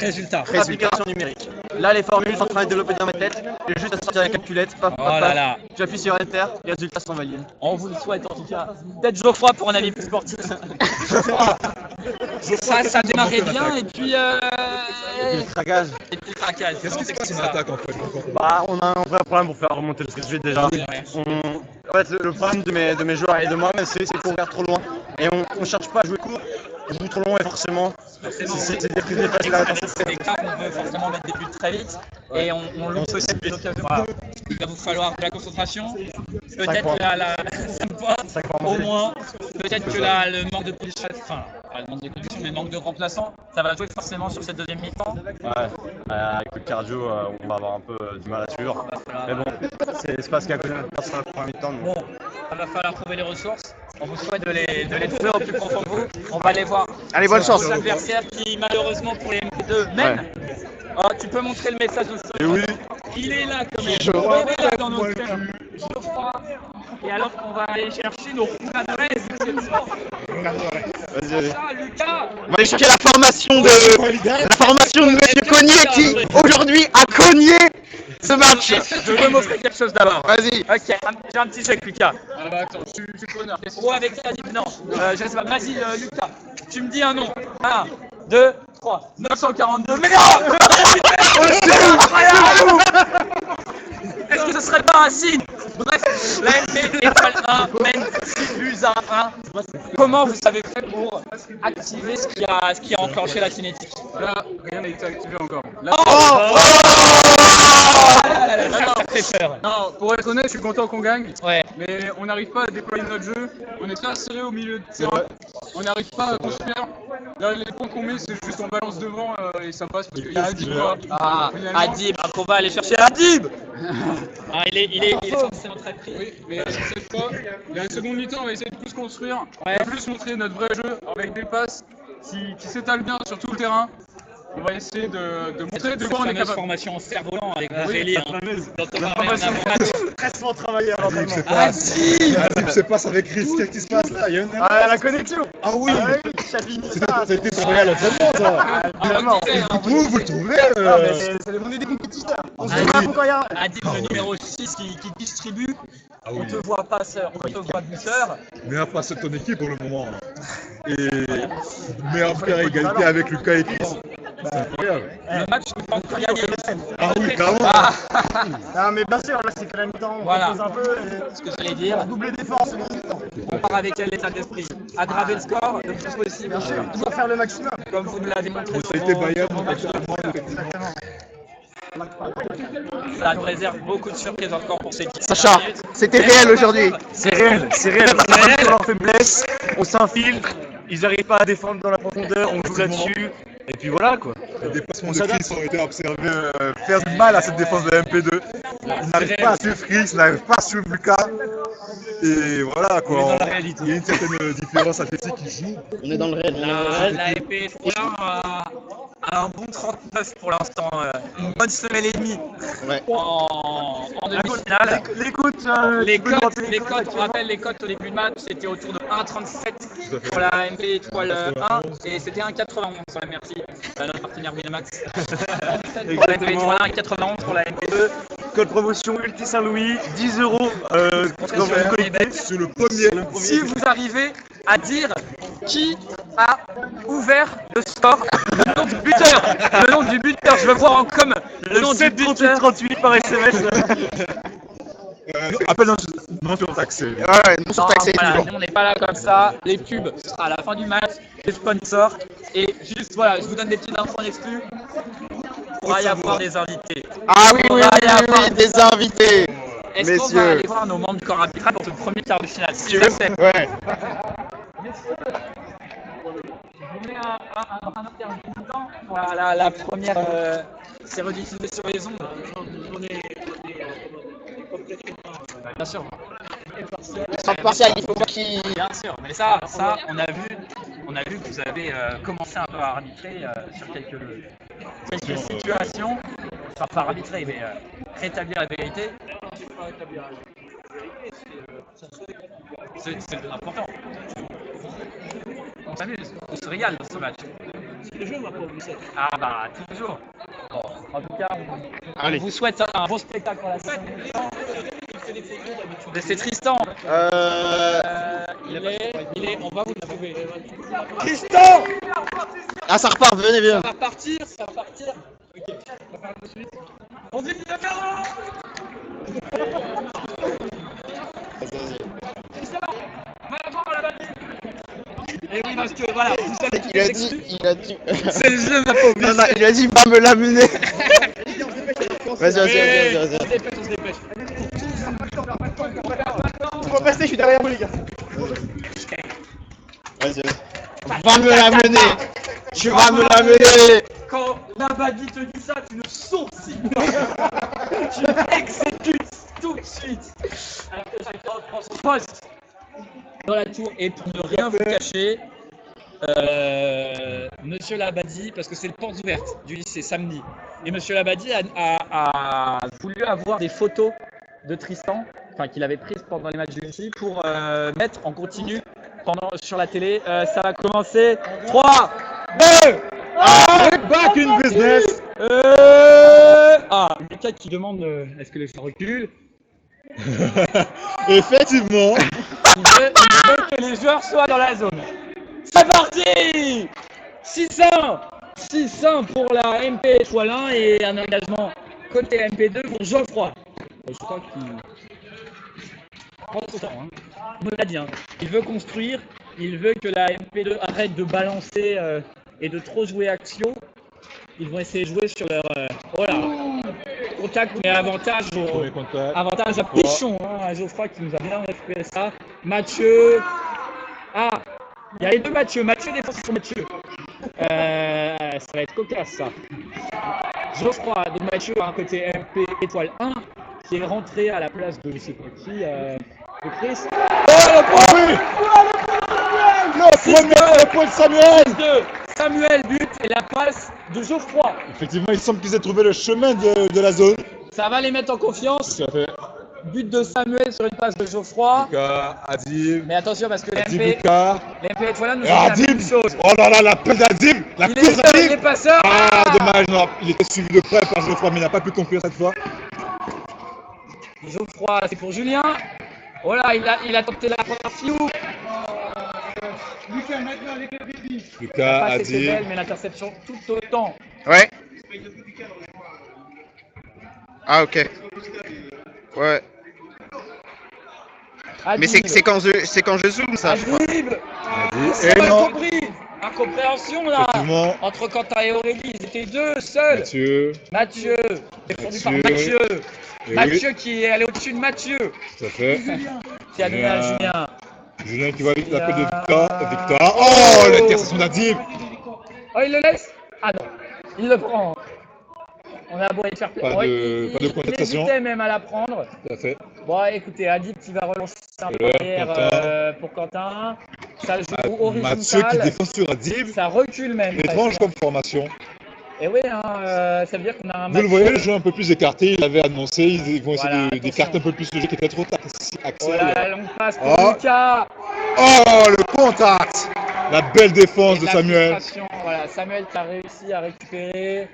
A: Résultat.
E: application numérique. Là, les formules sont en train de développer dans ma tête. J'ai juste à sortir la calculette. Paf,
A: Oh là là.
E: J'appuie sur Enter, les résultats sont validés.
A: On vous le souhaite en tout cas. Peut-être Geoffroy pour un avis plus sportif. Ça démarrait bien et puis
E: Tragage.
A: le craquage.
C: Qu'est-ce qui se passe en attaque en fait?
E: Bah, on a un vrai problème pour faire remonter le script déjà. En fait, le problème de mes joueurs et de moi-même, c'est courir trop loin. Et on cherche pas à jouer court, on joue trop loin et forcément, c'est des prises de passe là.
A: C'est des cas où on veut forcément mettre des buts très vite et on loupe aussi des occasions. Voilà. Il va vous falloir de la concentration, peut-être que la 5 points, au moins, peut-être que le manque de conditions, enfin, pas le manque de conditions, mais le manque de remplaçants, ça va jouer forcément sur cette deuxième mi-temps.
E: Ouais, avec le cardio, on va avoir un peu du mal à suivre. Mais bon, c'est pas ce qu'il y a connu notre place sur la première mi-temps.
A: Bon, il va falloir trouver les ressources. On vous souhaite de les trouver au plus profond de vous. On va aller voir.
B: Allez, bonne chance.
A: L'adversaire qui, malheureusement pour les MP2, mène. Oh, tu peux montrer le message au sol.
C: Oui.
A: Il est là quand même. Il est là dans nos cœurs. Geoffroy. Et alors qu'on va aller chercher nos adresses.
C: Vas-y.
A: Lucas.
B: On va aller chercher la formation de Monsieur Cognier qui aujourd'hui a cogné ce match.
A: Je veux m'offrir quelque chose d'abord.
B: Vas-y.
A: Ok, j'ai un petit chèque, Lucas.
D: Ah bah attends, je suis preneur.
A: Ou avec Adib, non. Je sais pas. Vas-y, Lucas. Tu me dis un nom. 1, 2, 3. 942. Mais non! C'est incroyable! Est-ce que ce serait pas un signe? Bref, la MP étoile 1 mène 6 buts à 1. Comment vous avez fait pour activer ce qui a enclenché la cinétique?
D: Là, rien n'a été activé encore. Là,
A: Ça fait peur.
D: non, pour être honnête, je suis content qu'on gagne.
A: Ouais.
D: Mais on n'arrive pas à déployer notre jeu. On est très serré au milieu de terrain. On n'arrive pas à construire. Là, les points qu'on met, c'est juste on balance devant et ça passe parce qu'il y a Adib.
A: Ah,
D: Finalement.
A: Adib, on va aller chercher Adib. Ah, il est forcément très pris.
D: Oui, mais cette fois, la seconde mi-temps, on va essayer de plus construire,
A: Ouais.
D: de plus montrer notre vrai jeu avec des passes qui s'étalent bien sur tout le terrain. On va essayer de montrer de quoi on est capable.
A: Formation en cerf-volant avec Bourgelli. Dont on parlait en
E: formation.
A: avant-match.
E: Pressement travaillé à l'entraînement.
C: Adib se passe avec Chris. Qu'est-ce qui se passe là? Il y a une erreur.
E: Ah, la connexion.
C: Ah oui.
E: Chavini,
C: Ça a été travaillé à l'entraînement ça.
E: évidemment.
C: Vous le trouvez
E: C'est le monde des compétiteurs. On se bat pourquoi il y a.
A: Adib, le numéro 6 qui distribue. On te voit passeur, on te voit buteur.
C: meilleur passeur de ton équipe pour le moment. Et meilleur buteur à égalité avec Lucas et Chris. C'est incroyable.
A: Le match n'est pas encore gagné.
C: Ah oui, clairement.
E: Non, mais bien sûr, là c'est que la mi-temps, on
A: Voilà.
E: repose un peu.
A: Ce que j'allais dire,
E: Double défense, mi-temps.
A: on part avec quel état d'esprit? Aggraver le score le plus possible.
E: Bien sûr, toujours faire le maximum.
A: Comme vous nous l'avez montré
C: Ça a
A: sur
C: été
A: vos
C: Bayern.
A: matchs de
E: Exactement.
A: Ça te réserve beaucoup de surprises encore pour cette
B: Sacha, c'était réel aujourd'hui.
E: C'est réel. On a leur faiblesse, on s'infiltre, ils n'arrivent pas à défendre dans la profondeur, on joue là-dessus. Et puis voilà quoi.
C: Les dépassements de Chris ont été observés faire du mal à cette défense de MP2. Ils n'arrivent pas à suivre Chris, ils n'arrivent pas à suivre Lucas. Et voilà quoi. Il y a une certaine différence athlétique qui joue.
B: On est dans le réel.
A: La épée Froulard a un bon 39 pour l'instant. Une bonne semaine et demie
B: Ouais.
A: en demi-finale. Les cotes, on rappelle les cotes au début de match, c'était autour de 1,37 pour la MP étoile 1 et c'était 1,91. Ouais, merci à notre partenaire Winamax. Pour la MP étoile 1, 1,91 pour la MP2.
E: Code promotion Ulti Saint-Louis, 10 €. Dans votre collectif.
C: Sur le premier.
A: Si vous arrivez à dire qui a ouvert le score, le nom du buteur, je veux voir en com le nom du buteur.
E: 38 par SMS.
C: Appel non surtaxé.
B: Ouais, non
A: Non,
B: surtaxé.
A: voilà,
B: toujours.
A: nous, on n'est pas là comme ça. Les pubs, ce sera à la fin du match. Les sponsors. Et juste, voilà, je vous donne des petites infos en exclu. Il va y avoir des invités.
B: Ah oui, oui,
A: va
B: oui,
A: y avoir
B: oui, des invités.
A: Est-ce qu'on va
B: Messieurs.
A: aller voir nos membres du corps arbitral pour ce premier quart de finale?
B: Tu veux? Ouais.
A: Je vous mets un intermittent pour la première. C'est rediffusé sur les ondes. Bien sûr.
B: Impartial, il faut pas qu'il.
A: Bien sûr, mais ça, on a vu que vous avez commencé un peu à arbitrer sur quelques situations. Enfin, pas arbitrer, mais rétablir la vérité. C'est important. On s'amuse, on se régale dans ce match. Ah bah, toujours. Bon, en tout cas, on vous souhaite un beau spectacle pour la saison. C'est Tristan. Il est, on va vous le trouver. Tristan!
B: Ah, ça repart, venez bien.
A: Ça va repartir. Ok. On va faire tout de suite. On dit qu'il a perdu! Tristan! Va la voir à la balle! Et oui, parce que voilà, vous savez
B: Il a dit.
A: c'est le jeu, ma pauvre.
B: Non, non, il a dit, va me l'amener. Vas-y.
A: On se dépêche.
B: Faut passer, je suis derrière vous, les gars. Vas-y. Va me l'amener. Tu vas me l'amener.
A: Quand Nabadi te dit ça, tu ne sourcilles pas. Tu exécutes tout de suite. Alors que chacun prend son poste dans la tour. Et pour ne rien vous cacher, Monsieur Labadi, parce que c'est le porte ouverte du lycée samedi, et Monsieur Labadi a voulu avoir des photos de Tristan, enfin qu'il avait prises pendant les matchs du lycée, pour mettre en continu sur la télé. Ça va commencer. 3, 2, 1,
C: Back in business.
A: il y a quelqu'un qui demande est-ce que les gens reculent.
C: Effectivement.
A: Il veut que les joueurs soient dans la zone. C'est parti! 6-1 pour la MP Étoile 1 et un engagement côté MP2 pour Geoffroy. Je crois qu'il prend son temps. Il me l'a dit. Il veut construire, il veut que la MP2 arrête de balancer et de trop jouer action. Ils vont essayer de jouer sur leur contact, mais avantage à Pichon, à Geoffroy qui nous a bien récupéré ça. Mathieu. Il y a les deux Mathieu défense sur Mathieu. Ça va être cocasse ça. Geoffroy, donc Mathieu a un côté MP Étoile 1 qui est rentré à la place de je sais pas qui, de Chris.
C: Le point de Samuel.
A: 2, Samuel but et la passe de Geoffroy.
C: Effectivement, il semble qu'ils aient trouvé le chemin de la zone.
A: Ça va les mettre en confiance.
C: Tout à fait.
A: But de Samuel sur une passe de Geoffroy.
C: Lucas, Adib.
A: Mais attention parce que
C: Adib,
A: l'MP
C: Lucas.
A: Étoile 1 nous
C: Et
A: dit la
C: Adib.
A: même chose.
C: Oh là là, l'appel d'Adib. La
A: Il
C: course
A: est seul, il est
C: d'Adib.
A: passeur.
C: Ah, dommage, non. Il était suivi de près par Geoffroy, mais il n'a pas pu conclure cette fois.
A: Geoffroy, c'est pour Julien. Voilà, il a tenté la première fiou.
C: Lucas,
A: La passe était
C: Adib.
A: belle, mais l'interception tout autant.
B: Ouais. Ah, ok. Ouais. Mais c'est quand je zoome ça, je crois.
A: Adib.
C: Adib.
A: C'est
C: Et
A: pas
C: non.
A: compris. Incompréhension là.
C: Effectivement.
A: Entre Quentin et Aurélie, ils étaient deux seuls.
C: Mathieu.
A: Défendu par
C: Mathieu.
A: Mathieu.
C: Et
A: Mathieu qui est allé au-dessus de Mathieu.
C: Tout à fait.
A: Qui a donné à Julien.
C: Julien qui va avec l'appel de Victor. Oh, l'interception d'Adib.
A: Oh, il le laisse? Ah non, il le prend. On a beau y faire
C: Pas
A: plaisir.
C: de contestation.
A: Il hésitait même à la prendre.
C: Tout à fait.
A: Bon, écoutez, Adib qui va relancer un
C: Et là,
A: première
C: Quentin.
A: pour Quentin. Ça joue
C: Mathieu qui
A: horizontal.
C: défend sur Adib.
A: Ça recule même.
C: Étrange comme formation.
A: Et oui, ça veut dire qu'on a un
C: Vous
A: match.
C: le voyez, le jeu un peu plus écarté. Il avait annoncé, ils vont essayer
A: Voilà,
C: d'écarter un peu plus le jeu qui était trop axé.
A: Oh là, la longue passe pour
C: Oh.
A: Lucas.
C: Oh, le contact. La belle défense
A: Et
C: de
A: la
C: Samuel.
A: frustration. Voilà, Samuel qui a réussi à récupérer.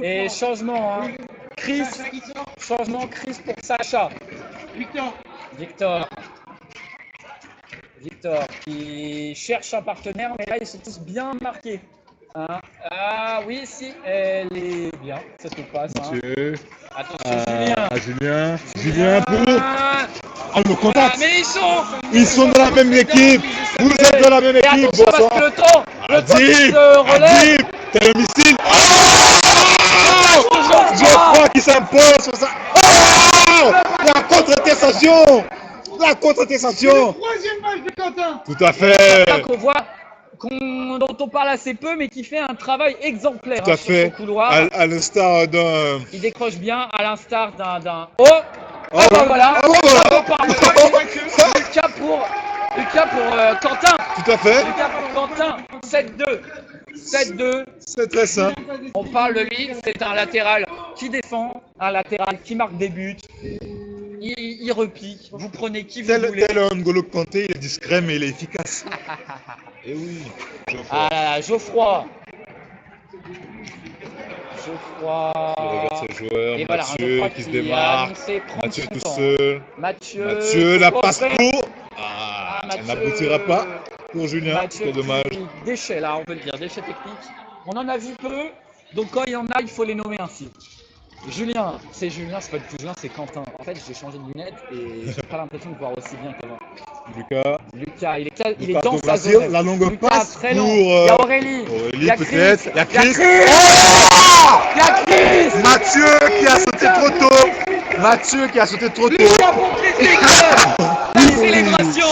A: Et changement, Chris pour Sacha. Victor qui cherche un partenaire, mais là ils sont tous bien marqués. Ah oui, si, elle est bien, ça se passe.
C: Mathieu.
A: Attention, Julien.
C: Julien pour On me contacte.
A: Mais
C: Ils sont dans la même équipe. Vous êtes dans la même
A: Et
C: équipe.
A: attention parce que le temps qui se relève.
C: Adib, t'es le missile. Geoffroy qui s'impose sur ça. Oh, la contre-testation. La contre-testation.
D: Troisième match de Quentin.
C: Tout à fait.
A: Là qu'on voit, dont on parle assez peu, mais qui fait un travail exemplaire
C: Tout à
A: sur
C: fait.
A: son couloir.
C: À l'instar d'un.
A: Il décroche bien, à l'instar d'un. Oh,
C: Oh,
A: bah voilà.
C: oh, voilà.
A: Bravo, pardon. Lucas pour Quentin.
C: Tout à fait.
A: Lucas pour Quentin. 7-2. 7-2.
C: C'est très simple.
A: On parle de lui, c'est un latéral qui défend, un latéral qui marque des buts. Il repique. Vous prenez qui vous voulez.
C: Tel un N'Golo Kanté, il est discret mais il est efficace. Et oui.
A: Ah là là, Geoffroy. Geoffroy.
C: Il regarde ses joueurs.
A: Et voilà, un
C: Mathieu
A: Geoffroy
C: qui se
A: a
C: démarque.
A: annoncé prendre
C: Mathieu
A: son
C: tout
A: temps.
C: seul.
A: Mathieu,
C: la
A: faut
C: passe
A: pas
C: court. Ah,
A: Ah,
C: elle
A: Mathieu-
C: n'aboutira pas pour Julien.
A: Mathieu
C: C'est dommage.
A: qui- Déchets là, on peut le dire, déchets techniques. On en a vu peu, donc quand il y en a, il faut les nommer ainsi. Julien, c'est pas du tout Julien, c'est Quentin. En fait, j'ai changé de lunettes et j'ai pas l'impression de voir aussi bien qu'avant.
C: Lucas.
A: Lucas, il est
C: Lucas
A: dans
C: de
A: sa
C: Brasil,
A: zone.
C: la longue
A: Lucas,
C: passe
A: très
C: pour,
A: long. Il y a Aurélie. Il y a Chris.
C: peut-être. Il y a Chris.
A: Il y a Chris.
C: Mathieu qui a sauté trop tôt. Mathieu qui a sauté trop tôt.
A: Lucas pour Chris. La célébration.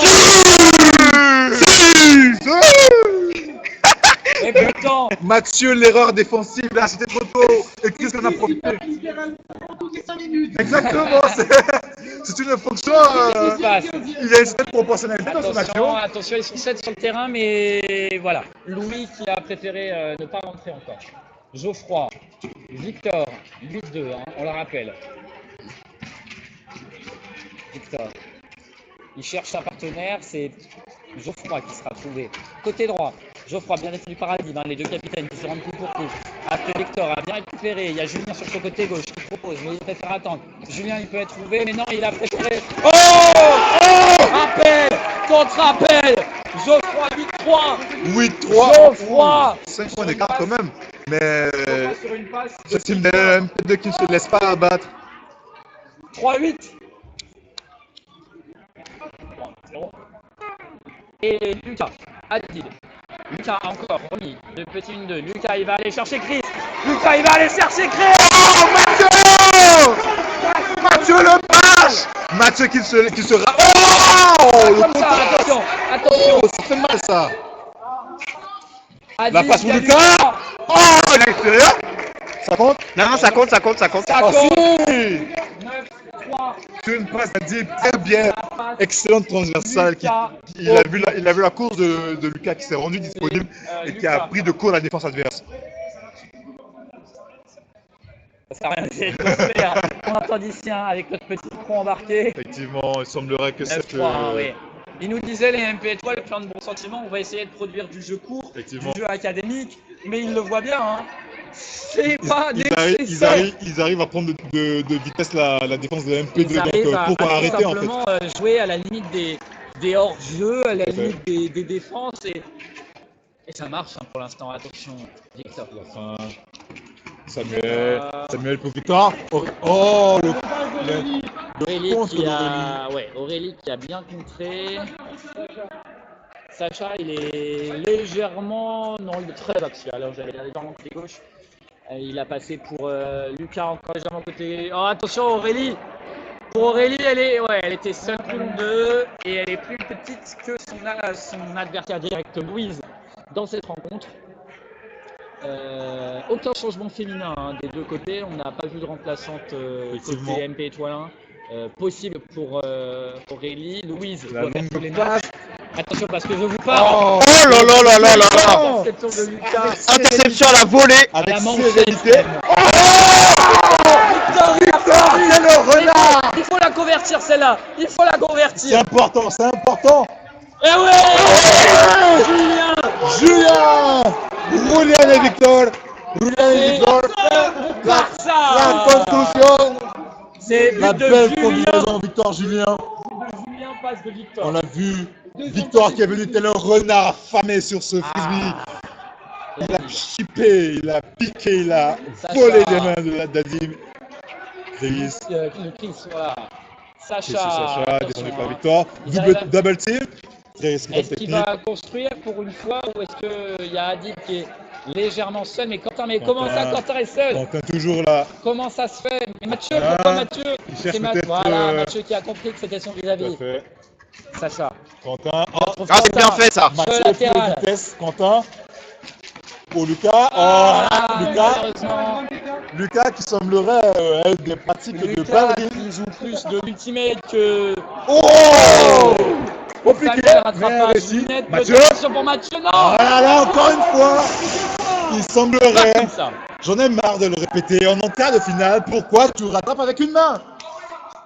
A: Et pourtant,
C: Mathieu, l'erreur défensive, là, c'était trop tôt. Et Chris en a profité. Exactement, c'est une fonction.
A: qu'est-ce qui se passe?
C: Il y a une certaine proportionnalité dans son action.
A: Attention, ils sont 7 sur le terrain, mais voilà. Louis qui a préféré ne pas rentrer encore. Geoffroy, Victor, 8-2, hein, on le rappelle. Victor. Il cherche un partenaire, c'est Geoffroy qui sera trouvé. Côté droit, Geoffroy bien défendu par Adib, hein, les deux capitaines qui se rendent coup pour coup. Après Victor a bien récupéré, il y a Julien sur son côté gauche qui propose, mais il préfère attendre. Julien il peut être trouvé, mais non, il a préféré. Oh, rappel, contre-appel, Geoffroy 8-3.
C: 8-3.
A: Geoffroy
C: 5 points d'écart quand même. Mais
A: sur une passe.
C: c'est une MP2 qui ne se laisse pas abattre.
A: 3-8. Et Lucas, Adil. Lucas encore, remis. De petit 1-2. Lucas, il va aller chercher Chris. Lucas, il va aller chercher Chris.
C: Oh, Mathieu! Mathieu le passe! Mathieu qui se Oh! Le
A: Comme ça, attention, attention.
C: Oh, ça fait mal ça!
A: Adil,
C: La passe pour
A: il y a
C: Lucas! Oh! Il est à l'extérieur! Ça compte?
E: Non, ça compte.
A: Ça
C: Oh,
A: compte.
C: si!
A: 9-3.
C: C'est une passe d'Adib très bien.
A: La passe.
C: Excellente transversale. Il a vu la course de Lucas qui s'est rendu disponible et qui a pris de court la défense adverse.
A: Ça sert à rien d'essayer de faire mon attendicien avec notre petit micro embarqué.
C: Effectivement, il semblerait que cette.
A: 9-3, oui. Il nous disait les MP étoiles, plein de bons sentiments, on va essayer de produire du jeu court,
C: Effectivement.
A: du jeu académique, mais il le voit bien, hein. C'est pas
C: Ils
A: nécessaire.
C: arrivent à prendre de vitesse la défense de MP2.
A: Ils arrivent
C: Donc
A: à
C: pourquoi
A: tout
C: arrêter en fait?
A: simplement jouer à la limite des hors-jeux, à la
C: Tout à fait.
A: limite des défenses, et ça marche hein, pour l'instant. Attention, Victor.
C: Enfin, Samuel pour Victor. Oh,
A: Aurélie
C: contre
A: Aurélie qui a bien contré. Sacha, il est légèrement. Non, il est très axial. Alors, j'allais légèrement côté gauche. Il a passé pour Lucas encore légèrement côté. Oh, attention, Aurélie! Pour Aurélie, elle était seule pour 2 et elle est plus petite que son adversaire direct, Louise, dans cette rencontre. Aucun changement féminin hein, des deux côtés. On n'a pas vu de remplaçante côté MP étoile 1. Possible pour Aurélie. Louise doit faire tous les matchs. Attention parce que je vous parle.
E: Oh là là là là là là!
A: Interception de Lucas.
E: Interception à la volée!
C: avec
A: la manche
C: sérénité.
A: Victor,
C: C'est le renard!
A: il faut la convertir celle-là. Il faut la
C: C'est
A: convertir.
C: important, c'est important!
A: Eh ouais, Julien.
C: Julien et Victor! Julien et Victor! La
A: Barça.
C: construction!
A: C'est
C: La
A: but de
C: belle
A: Julien.
C: combinaison Victor-Julien!
A: Julien passe de Victor.
C: On l'a vu, Victor qui est venu tel un renard affamé sur ce frisbee. Il a chippé, il a piqué, il a
A: Sacha.
C: volé des mains de d'Adim. Chris.
A: Le Chris, voilà.
C: C'est
A: Sacha.
C: Sacha,
A: Attention,
C: défendu par
A: hein.
C: Victor.
A: Ils arrivent à-
C: Double team. Très risqué
A: Est-ce qu'il
C: technique.
A: va construire pour une fois ou est-ce qu'il y a Adib qui est légèrement seul? Mais Quentin, mais comment ça, Quentin est seul?
C: Quentin toujours là.
A: Comment ça se fait? Mais Mathieu,
C: Ah,
A: pourquoi Mathieu?
C: il cherche
A: C'est
C: peut-être,
A: Voilà, Mathieu qui a compris que c'était son
C: Tout à
A: vis-à-vis.
C: fait.
A: Sacha.
C: Quentin.
B: Ah, c'est bien fait ça.
C: Mathieu
A: latéral.
C: de vitesse. Quentin. Pour Lucas.
A: Malheureusement,
C: Lucas qui semblerait être des pratiques de
A: Lucas
C: ballerine.
A: qui joue plus de l'ultimate que...
C: Oh compliqué,
A: Samuel
C: mais
A: rattrapage.
C: réussi.
A: Lunette
C: Mathieu.
A: peut-être pour Mathieu, non.
C: Oh là là, encore une fois. Il
A: Pas
C: semblerait,
A: comme ça.
C: j'en ai marre de le répéter, en quart de finale, pourquoi tu rattrapes avec une main?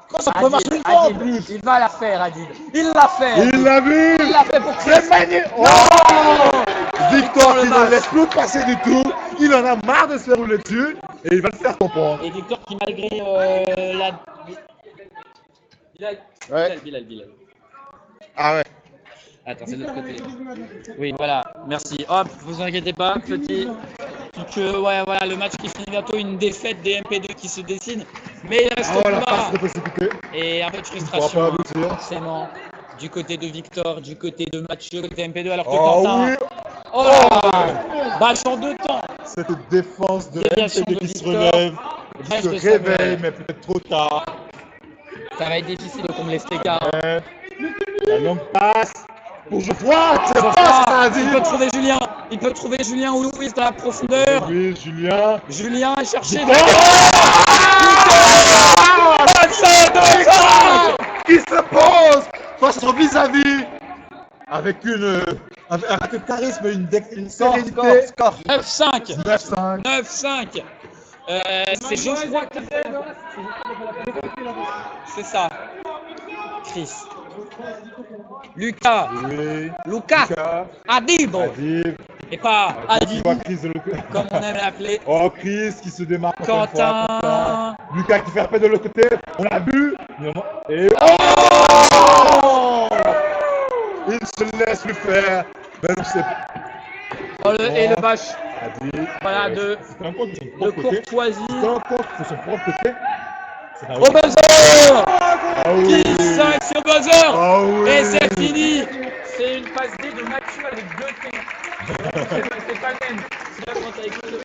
C: Quand ça peut marcher une fois en
A: Adib,
C: plus.
A: il va la faire, Adib. Il l'a fait.
C: Il
A: Adib.
C: l'a vu.
A: Il l'a fait pour
C: C'est
A: Chris.
C: magnifique. Oh Victor qui ne laisse plus passer du tout. Il en a marre de se faire rouler dessus et il va le faire comprendre.
A: Et Victor qui malgré la... Bilal.
B: Ah ouais.
A: Attends, c'est de l'autre côté. Oui, voilà, merci. Hop, vous inquiétez pas, petit. Que, ouais, voilà, le match qui finit bientôt, une défaite des MP2 qui se dessine. Mais il reste
C: Oh
A: au
C: la
A: combat.
C: passe de précipité.
A: Et un peu de
C: Il ne pourra
A: frustration,
C: pas
A: hein,
C: aboutir.
A: forcément. Du côté de Victor, du côté de Mathieu, côté MP2, alors que
C: Oh
A: Quentin.
C: oui.
A: Oh là, bâche en deux temps.
C: Cette défense de
A: Déviation
C: MP2
A: de
C: qui se
A: Victor.
C: relève, qui
A: Reste
C: se
A: Samuel.
C: réveille, mais peut-être trop tard.
A: Ça va être difficile de combler cet écart.
C: Ouais. La longue passe pour Geoffroy. C'est
A: Geoffroy,
C: pas ça,
A: il peut trouver Julien. Il peut trouver Julien ou Louis dans la profondeur.
C: Oui, Julien.
A: Julien est cherché.
C: Qui se pose face à son vis-à-vis avec un charisme et une sérénité.
B: Score.
A: 9-5.
C: 9-5.
A: 9-5. C'est Geoffroy qui a fait. C'est ça. Chris. Lucas.
C: Oui.
A: Lucas.
C: Lucas.
A: Adib.
C: Adib.
A: Et pas Adib,
C: Chris de l'autre côté.
A: comme on aime l'appeler.
C: Oh, Chris qui se démarque. encore une fois,
A: Quentin.
C: Quentin. Lucas qui fait appel de l'autre côté. On l'a vu. Et il se laisse le faire. Même si
A: Oh, et le bâche.
C: Adib.
A: Voilà, de
C: C'est un compte de son propre côté.
A: courtoisie.
C: C'est un compte de son propre côté. C'est un
A: Au buzzer.
C: Ah oui.
A: 10-5 sur buzzer.
C: Ah oui.
A: Et c'est fini. C'est une passe D de Mathieu avec 2 T. C'est pas le même. C'est là quand t'as écouté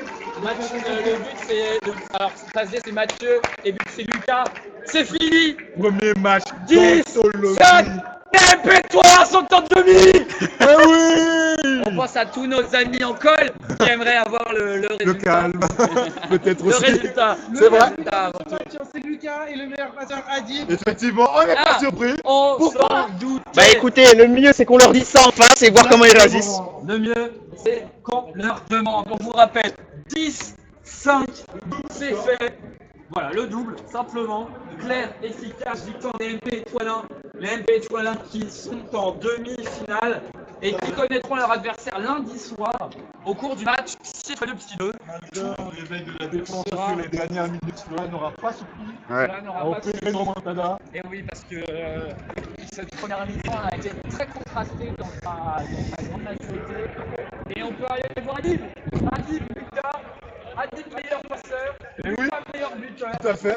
A: le but, c'est. Alors, passe D, c'est Mathieu. Et but, c'est Lucas. C'est fini.
C: Premier match.
A: 10,
C: solo.
A: 7. MP3 sont en demi.
C: Eh oui.
A: On pense à tous nos amis en colle qui aimeraient avoir le résultat.
C: Le calme. Peut-être
A: Le
C: aussi.
A: résultat.
C: C'est
A: Le
C: vrai.
A: résultat avant tout.
F: C'est Lucas et le meilleur passeur Adib.
C: Effectivement, on n'est pas
A: Ah.
C: surpris.
A: On
C: Pourquoi
A: s'en doute.
B: Bah écoutez, le mieux c'est qu'on leur dise ça en face et voir comment ils réagissent.
A: Le mieux, c'est qu'on leur demande. On vous rappelle, 10, 5, c'est fait. Voilà, le double, simplement, clair, efficace, victoire des MP Étoilins. Les MP Étoilins qui sont en demi-finale et qui connaîtront leur adversaire lundi soir au cours du match chiffre de petit 2.
C: Malgré l'éveil de la défense sur les dernières minutes, cela n'aura pas suffi
B: Ouais.
A: Cela n'aura
C: à
A: pas
C: opérer une remontada.
A: Et oui, parce que cette première mi-temps a été très contrastée dans sa grande majorité. Et on peut aller voir Adib. Adib, Lucas. Adib, meilleur passeur.
C: Et oui.
A: Lucas, meilleur buteur.
C: Tout à fait.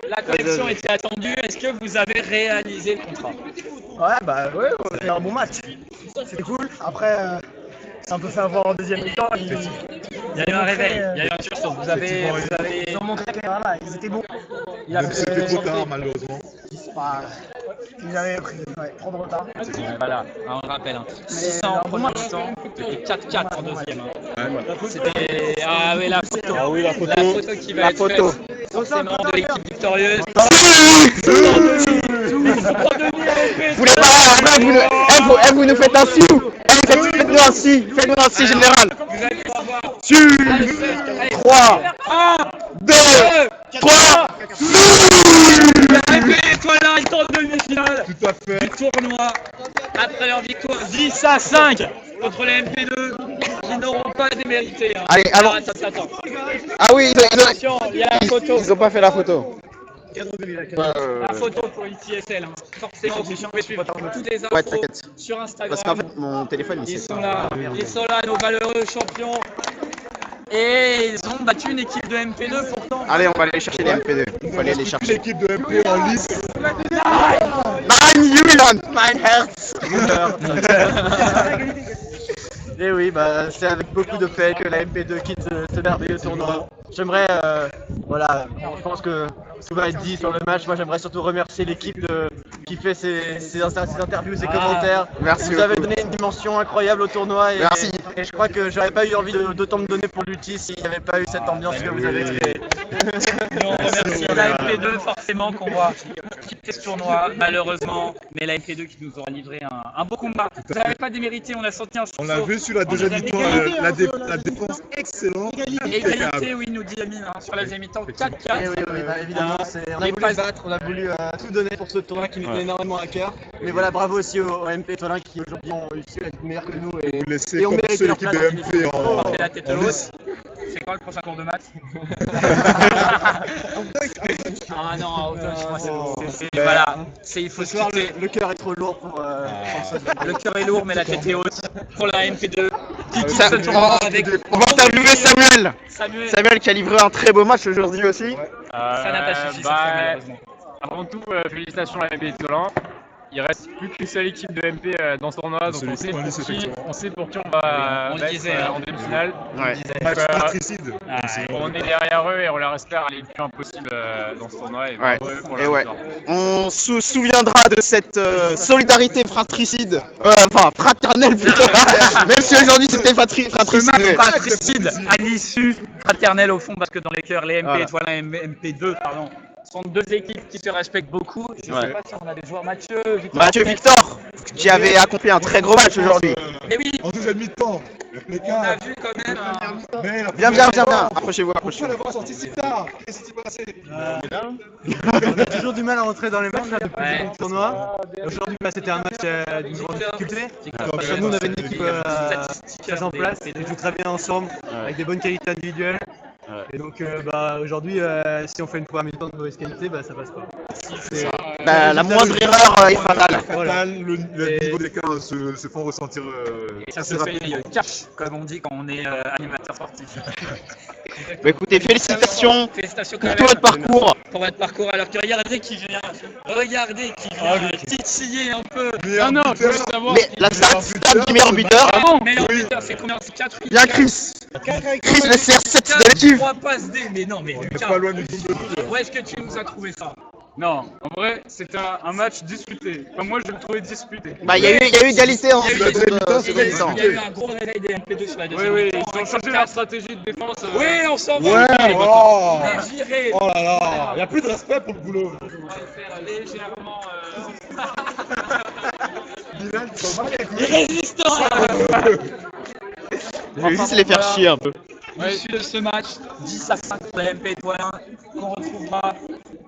A: La collection était attendue. Est-ce que vous avez réalisé le contrat?
F: Ouais, bah ouais, c'est un bon match. C'était cool. Après, c'est un peu fait avoir en deuxième mi-temps.
A: Il y a eu un réveil, il y a eu un sursaut. Vous avez.
F: Ils ont montré que voilà, ils étaient bons. Il a
C: Même si
F: fait
C: c'était trop tard, malheureusement.
F: bah, ils avaient pris trop de retard.
A: Voilà, on le rappelle. 600 en premier temps et 4-4 en deuxième. C'était. Ah oui, la photo.
C: Ah oui, la photo.
A: La photo qui va
B: La
A: être
B: photo.
A: faite. Forcément de l'équipe victorieuse.
B: Vous les parlez, vous nous faites un siou. Faites-nous un si, faites-nous un si général.
A: Vous allez pouvoir voir.
B: Su,
A: Allez,
B: 3,
A: 1,
B: 2, 3,
A: MP Étoilins ils sont en demi-finale
C: Tout à fait.
A: du tournoi après leur victoire 10-5 contre les MP2 qui n'auront pas démérité. Hein.
B: Allez, alors.
A: Attends.
B: Ah oui,
A: Attention, il y a la photo.
B: ils ont pas fait la photo.
A: La photo pour ITSL. Hein. Forcément, vous pouvez suivre toutes les
B: Ouais,
A: infos
B: t'inquiète.
A: sur Instagram.
B: Parce qu'en fait, mon téléphone il
A: Ils
B: sait
A: sont
B: pas.
A: là, nos valeureux champions. Et ils ont battu une équipe de MP2 pourtant.
B: Allez, on va aller chercher les MP2. Il faut aller les chercher.
C: L'équipe de MP en lice.
B: Mein Julian, mein Herz.
E: Et oui, bah, c'est avec beaucoup de paix que la MP2 quitte ce merveilleux tournoi. J'aimerais, voilà, je pense que tout va être dit sur le match. Moi, j'aimerais surtout remercier l'équipe qui fait ces interviews, ces commentaires.
B: Merci
E: Vous avez
B: beaucoup.
E: donné une dimension incroyable au tournoi. Et,
B: Merci.
E: et je crois que j'aurais pas eu envie d'autant me donner pour l'UTI s'il n'y avait pas eu cette ambiance que vous avez créée.
A: On remercie la MP2 forcément qu'on va quitter ce tournoi malheureusement, mais la MP2 qui nous aura livré un beau combat. Vous n'avez pas démérité, on a senti un
C: On l'a vu sur la deuxième mi-temps, la défense excellente.
A: Égalité, oui, nous dit Amine, hein, sur la deuxième mi-temps 4-4.
E: Oui, bah, évidemment, on a voulu se battre, on a voulu tout donner pour ce tournoi qui nous tenait énormément à cœur. Mais voilà, bravo aussi aux MP Toulon qui aujourd'hui ont réussi à être meilleurs que nous et
C: Laissez
E: ont
C: commencer
E: mérité leur
C: l'équipe
E: place.
C: de MP
A: On va
C: en
A: la tête
C: en
A: haute.
C: lice.
A: C'est quoi le prochain cours de maths? Ah non, voilà, il faut se quitter.
E: Le cœur est trop lourd pour
A: Le cœur est lourd, mais la tête est haute pour la MP2 qui quitte
B: Ça-
A: ce tournoi avec
B: On va interviewer Samuel.
A: Samuel.
B: Samuel qui a livré un très beau match aujourd'hui aussi.
A: Ça n'a pas suffi cette fois, malheureusement.
G: Avant tout, félicitations à la MP Toulon. Il reste plus qu'une seule équipe de MP dans ce tournoi, donc
C: Celui
G: on sait,
C: qui est en
G: pour
C: lice,
G: qui,
C: effectivement.
G: on sait pour qui on va
A: On le
G: battre,
A: disait, hein.
G: en demi-finale.
B: Ouais.
C: Match
G: Donc,
C: fratricide.
G: on est derrière eux et on leur espère aller le plus loin possible dans ce tournoi. Et
B: Ouais.
G: bravo eux pour
B: Et
G: leur
B: ouais.
G: victoire.
B: On se souviendra de cette solidarité fratricide, enfin fraternelle plutôt, même si aujourd'hui c'était fratricide.
A: Fratricide à l'issue, fraternelle au fond, parce que dans les cœurs, les MP
B: Voilà.
A: étoiles MP2, pardon, sont deux équipes qui se respectent beaucoup. Je ne sais
B: Ouais.
A: pas si on a des joueurs Mathieu,
B: Mathieu Victor, qui avait accompli un très gros match aujourd'hui.
A: Mais oui,
C: En deuxième mi-temps, le
A: on a
C: Pékin.
A: vu quand même un...
C: Mais la
B: Viens,
C: première
B: viens,
C: mi-temps,
B: approchez-vous,
C: Pourquoi
B: approchez-vous.
C: l'avoir sorti si tard? Qu'est-ce qui s'est passé?
F: On a toujours du mal à rentrer dans les matchs là, depuis
A: Ouais.
F: le tournoi. Et aujourd'hui, bah, c'était un match d'une grande difficulté. Parce que nous, on avait une équipe très en place, qui joue très bien ensemble, avec des bonnes qualités individuelles. Et donc, bah, aujourd'hui, si on fait une première mi-temps de mauvaise qualité, bah, ça passe pas.
B: La moindre erreur est fatale.
C: Voilà. Le niveau d'écart se font ressentir
A: Et ça
C: assez
A: se fait
C: rapidement.
A: cash, comme on dit quand on est animateur sportif.
B: Bah, écoutez, félicitations
A: Félicitations
B: pour
A: quand
B: tout
A: même
B: votre parcours.
A: pour votre parcours. Alors que regardez qui vient titiller un peu.
C: Meilleur
D: Non, je veux
C: buteur.
D: savoir.
B: Mais la stat du meilleur buteur,
A: Ah bon, meilleur
C: Oui.
A: buteur, c'est combien? C'est 4
B: bien Chris. Chris le CR7 de l'équipe.
A: 3 passes D, mais non, mais
C: On n'est
A: Lucas,
C: pas loin du double double.
A: où est-ce que tu nous as trouvé ça?
D: Non, en vrai, c'était un match disputé. Enfin, moi, je le trouvais disputé.
B: Bah, il y a eu égalité en
A: Il y a eu-
B: seconde
A: il y a
B: seconde
A: eu-
B: mi-temps.
A: il y a eu un gros réveil des MP2 sur la
D: Oui,
A: deuxième
D: oui,
A: mi-temps.
D: ils ont changé leur stratégie de défense.
A: Oui, on s'en va.
C: Ouais, oh
A: On est viré.
C: Oh là là, il n'y a plus de respect pour le boulot.
A: On va le faire légèrement.
C: Milan, tu vas mal écouter.
A: Résistant.
B: Je vais juste les faire chier un peu.
A: L'issue de ce match, 10-5 pour la MP Étoile 1, qu'on retrouvera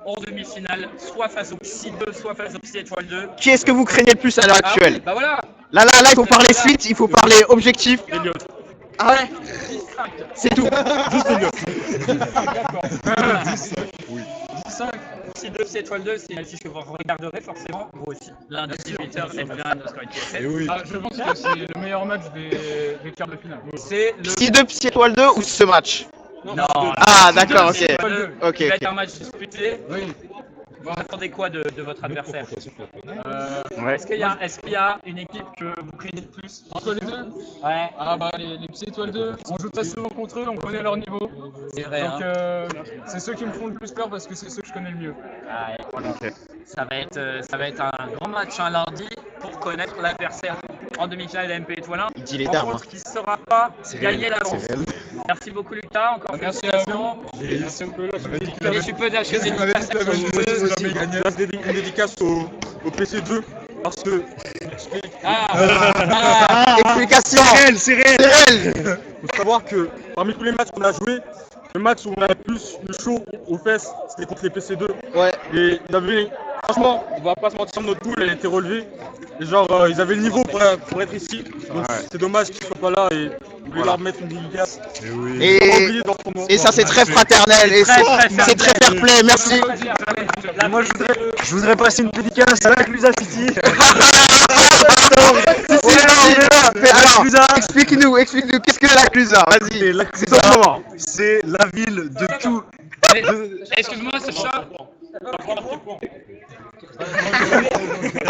A: en demi-finale, soit face au Psy 2, soit face au Psy Étoile 2.
B: Qui est-ce que vous craignez le plus à l'heure
A: Ah oui,
B: actuelle?
A: bah voilà,
B: Là, il faut parler suite, il faut parler objectif. Ah ouais,
A: 10-5.
B: c'est tout.
A: D'accord. 10-5. Psy 2, Psy Étoile 2, c'est une affiche que vous regarderez forcément, vous aussi. L'un de 18h, c'est bien de Score
C: Et oui.
D: Ah, je pense que c'est le meilleur match des quarts de finale.
A: C'est le.
B: Psy 2, Psy Étoile 2 ou ce match?
A: Non,
B: Ah, d'accord, ok. Ok,
A: Il va être
B: ok.
A: un match disputé.
D: Oui.
A: Vous attendez quoi de votre adversaire?
B: Ouais.
A: Est-ce qu'il y a une équipe que vous craignez le plus?
D: Entre les deux,
A: Ouais,
D: ah bah les Psy Étoiles 2, on joue très souvent contre eux, on connaît leur niveau.
A: c'est vrai.
D: Donc
A: Hein.
D: c'est ceux qui me font le plus peur parce que c'est ceux que je connais le mieux.
A: Ouais. Ça va être un grand match un lundi pour connaître l'adversaire en demi-finale de la MP Étoile 1.
B: Il dit les
A: En
B: termes.
A: contre, qui ne sera pas gagné
B: réel,
A: d'avance.
B: c'est réel.
A: Merci beaucoup Lucas, encore
D: Merci à
A: félicitations.
D: Merci un peu là.
A: Et tu peux acheter des
C: Qu'est-ce que t'avais dit,
A: dédicaces.
C: jamais gagné?
H: Une dédicace au PC2 parce que
B: Explication. C'est réel.
H: faut savoir que parmi tous les matchs qu'on a joués, le match où on a le plus eu chaud aux fesses, c'était contre les PC2.
B: Ouais.
H: Et ils avaient, franchement, on va pas se mentir, notre boule elle était relevée. Et genre, ils avaient le niveau pour être ici. Donc c'est dommage qu'ils soient pas là et on voulait leur mettre une dédicace.
B: Et,
H: Pas oublier dans ce tournoi.
B: et ça, c'est très fraternel. Et c'est très fair play. Merci.
F: Moi, je voudrais passer une dédicace à la Clusa City.
B: Alors, explique-nous, qu'est-ce que la Clusa? Vas-y, c'est ton moment.
F: C'est la ville de tout.
A: Excuse-moi, Sacha.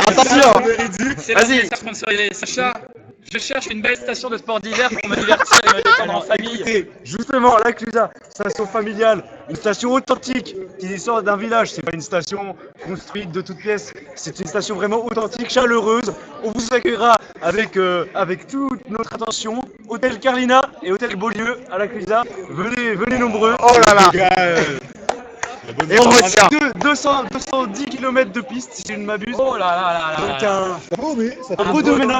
B: Attention.
A: C'est
B: Vas-y.
A: sponsorisé. Sacha, je cherche une belle station de sport d'hiver pour me divertir et me détendre en famille.
F: Écoutez, justement, la Clusa, station familiale, une station authentique qui sort d'un village. C'est pas une station construite de toutes pièces. C'est une station vraiment authentique, chaleureuse. On vous accueillera avec toute notre attention. Hôtel Carlina et Hôtel Beaulieu à la Clusa. Venez nombreux.
B: Oh là là. Et on retient.
F: 210 km de piste, si je ne m'abuse.
A: Oh là là là là.
F: Donc
A: Un beau domaine.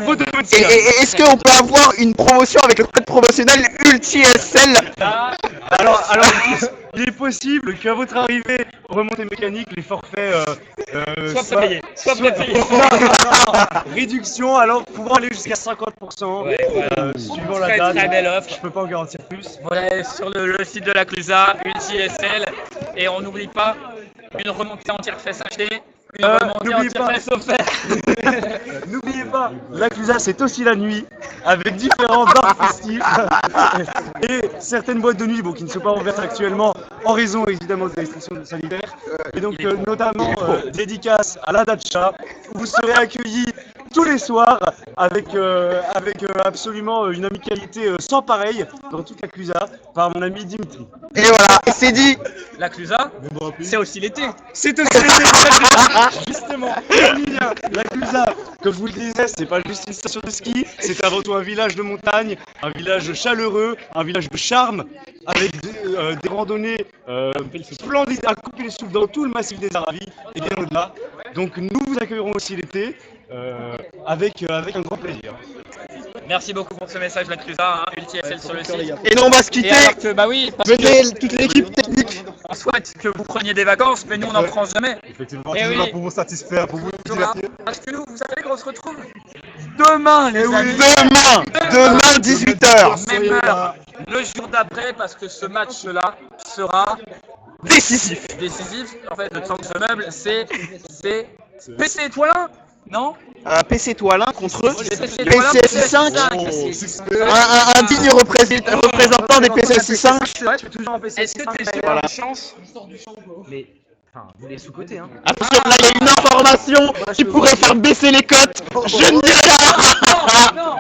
B: Et est-ce qu'on peut avoir une promotion avec le code promotionnel UltiSL?
F: Alors, il est possible qu'à votre arrivée, remontée mécanique, les forfaits
A: Soit payé.
F: réduction, alors pouvant aller jusqu'à 50%, suivant la date.
A: Très belle offre.
F: Je peux pas en garantir plus.
A: Voilà, sur le site de la Clusa, UltiSL. Et on n'oublie pas une remontée entière-fesse achetée, une remontée
F: n'oubliez pas.
A: entière-fesse offerte.
F: N'oubliez pas, la Clusa c'est aussi la nuit, avec différents bars festifs et certaines boîtes de nuit qui ne sont pas ouvertes actuellement en raison évidemment des restrictions sanitaires. Et donc notamment dédicace à la Dacha, où vous serez accueillis tous les soirs avec absolument une amicalité sans pareil dans toute la Clusa par mon ami Dimitri.
B: Et voilà, et c'est dit.
A: La Clusa, c'est aussi l'été.
F: C'est aussi l'été, justement. Emilien, la Clusa, comme je vous le disais, c'est pas juste une station de ski, c'est avant tout un village de montagne, un village chaleureux, un village de charme, avec des randonnées splendides à couper les souffles dans tout le massif des Aravis et bien au-delà. Donc nous vous accueillerons aussi l'été avec un grand plaisir.
A: Merci beaucoup pour ce message, la Clusa, UltiSL sur le site.
B: Et nous on va se quitter.
A: Et alors que, bah oui, parce
B: Venez toute l'équipe technique.
A: on souhaite que vous preniez des vacances, mais nous on n'en prend jamais.
C: Effectivement,
A: Eh
C: toujours
A: oui.
C: là pour vous satisfaire, pour vous
A: Thomas,
C: divertir.
A: parce que nous, vous savez qu'on se retrouve demain, les amis.
B: Demain 18h.
A: Même heure, le jour d'après, parce que ce match-là sera
B: Décisif.
A: décisif. En fait, le temps que je meuble, c'est PC Étoilin, non?
B: PC Toilin contre
A: PC Étoilin,
B: PCSI5. Un digne représentant des PCSI5.
F: C'est vrai, je suis toujours en PC.
A: Est-ce que t'es sûr
B: Voilà.
A: de chance?
F: Mais, enfin, vous les sous-côté, hein.
B: Attention, là il y a une information qui pourrait faire baisser les cotes. Je ne dis rien.
A: Non.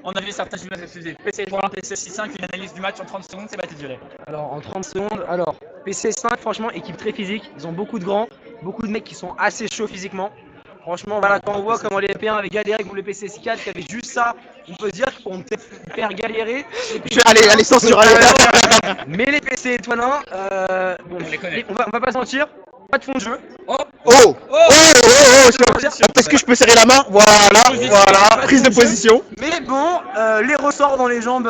A: On a vu certains gymnases exclusifs. PC Étoilin, PC65, une analyse du match en 30 secondes, c'est Baptiste Violet.
I: Alors en 30 secondes, alors PC5 franchement équipe très physique, ils ont beaucoup de grands, beaucoup de mecs qui sont assez chauds physiquement. Franchement voilà, quand on voit comment les MP1 avaient galéré contre les PC4 qui avaient juste ça, on peut se dire qu'ils pourront peut-être faire galérer.
B: Allez, censure, allez.
I: Mais les PC étoilants, bon,
A: On les connaît.
I: on va pas se mentir, pas de fond de jeu.
B: Oh, est-ce que je peux serrer la main? Voilà, prise de position.
I: Mais bon, les ressorts dans les jambes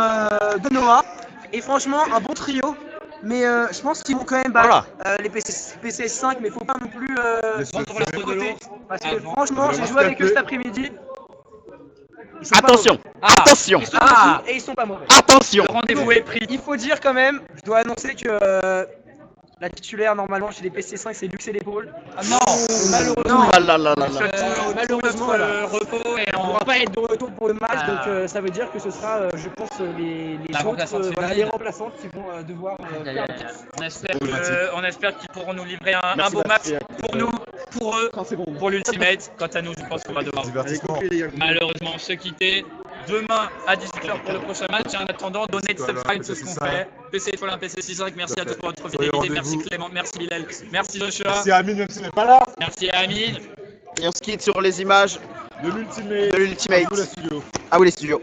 I: de Noah. Et franchement, un bon trio. Mais je pense qu'ils vont quand même battre les PC5, mais faut pas non plus
A: Vendre le pot de l'eau.
I: parce que
A: Avant.
I: franchement, j'ai joué avec eux cet après-midi. Ils sont pas
B: Attention,
I: mauvais.
B: attention,
I: Ils sont pas mauvais et ils sont pas mauvais.
B: attention.
A: Le rendez-vous est pris.
I: Il faut dire quand même, je dois annoncer que la titulaire normalement chez les PC5 c'est Lux et l'épaule.
A: Ah non,
I: Malheureusement,
B: Ah là là là là.
I: malheureusement,
A: le repos et
I: on
A: on
I: ne pourra pas être de retour pour le match,
A: Ah.
I: donc ça veut dire que ce sera, je pense, les
A: La remplaçante
I: autres,
A: féminine.
I: les remplaçantes qui vont devoir faire.
A: On espère qu'ils pourront nous livrer un beau match pour nous, pour eux, pour l'Ultimate. Quant à nous, je pense qu'on va devoir
C: Divertissement.
A: malheureusement se quitter. Demain à 18h pour le prochain match. Et en attendant, donate, subscribe, c'est ce qu'on fait. PC Étoilin, PC65, merci à tous pour votre fidélité. Merci Clément, merci Bilal, merci Joshua,
C: Merci à Amine, même s'il n'est pas là.
A: merci Amine.
B: Et on se quitte sur les images
C: De l'Ultimate.
B: de l'Ultimate.
C: À vous, les studios.
B: À vous les studios.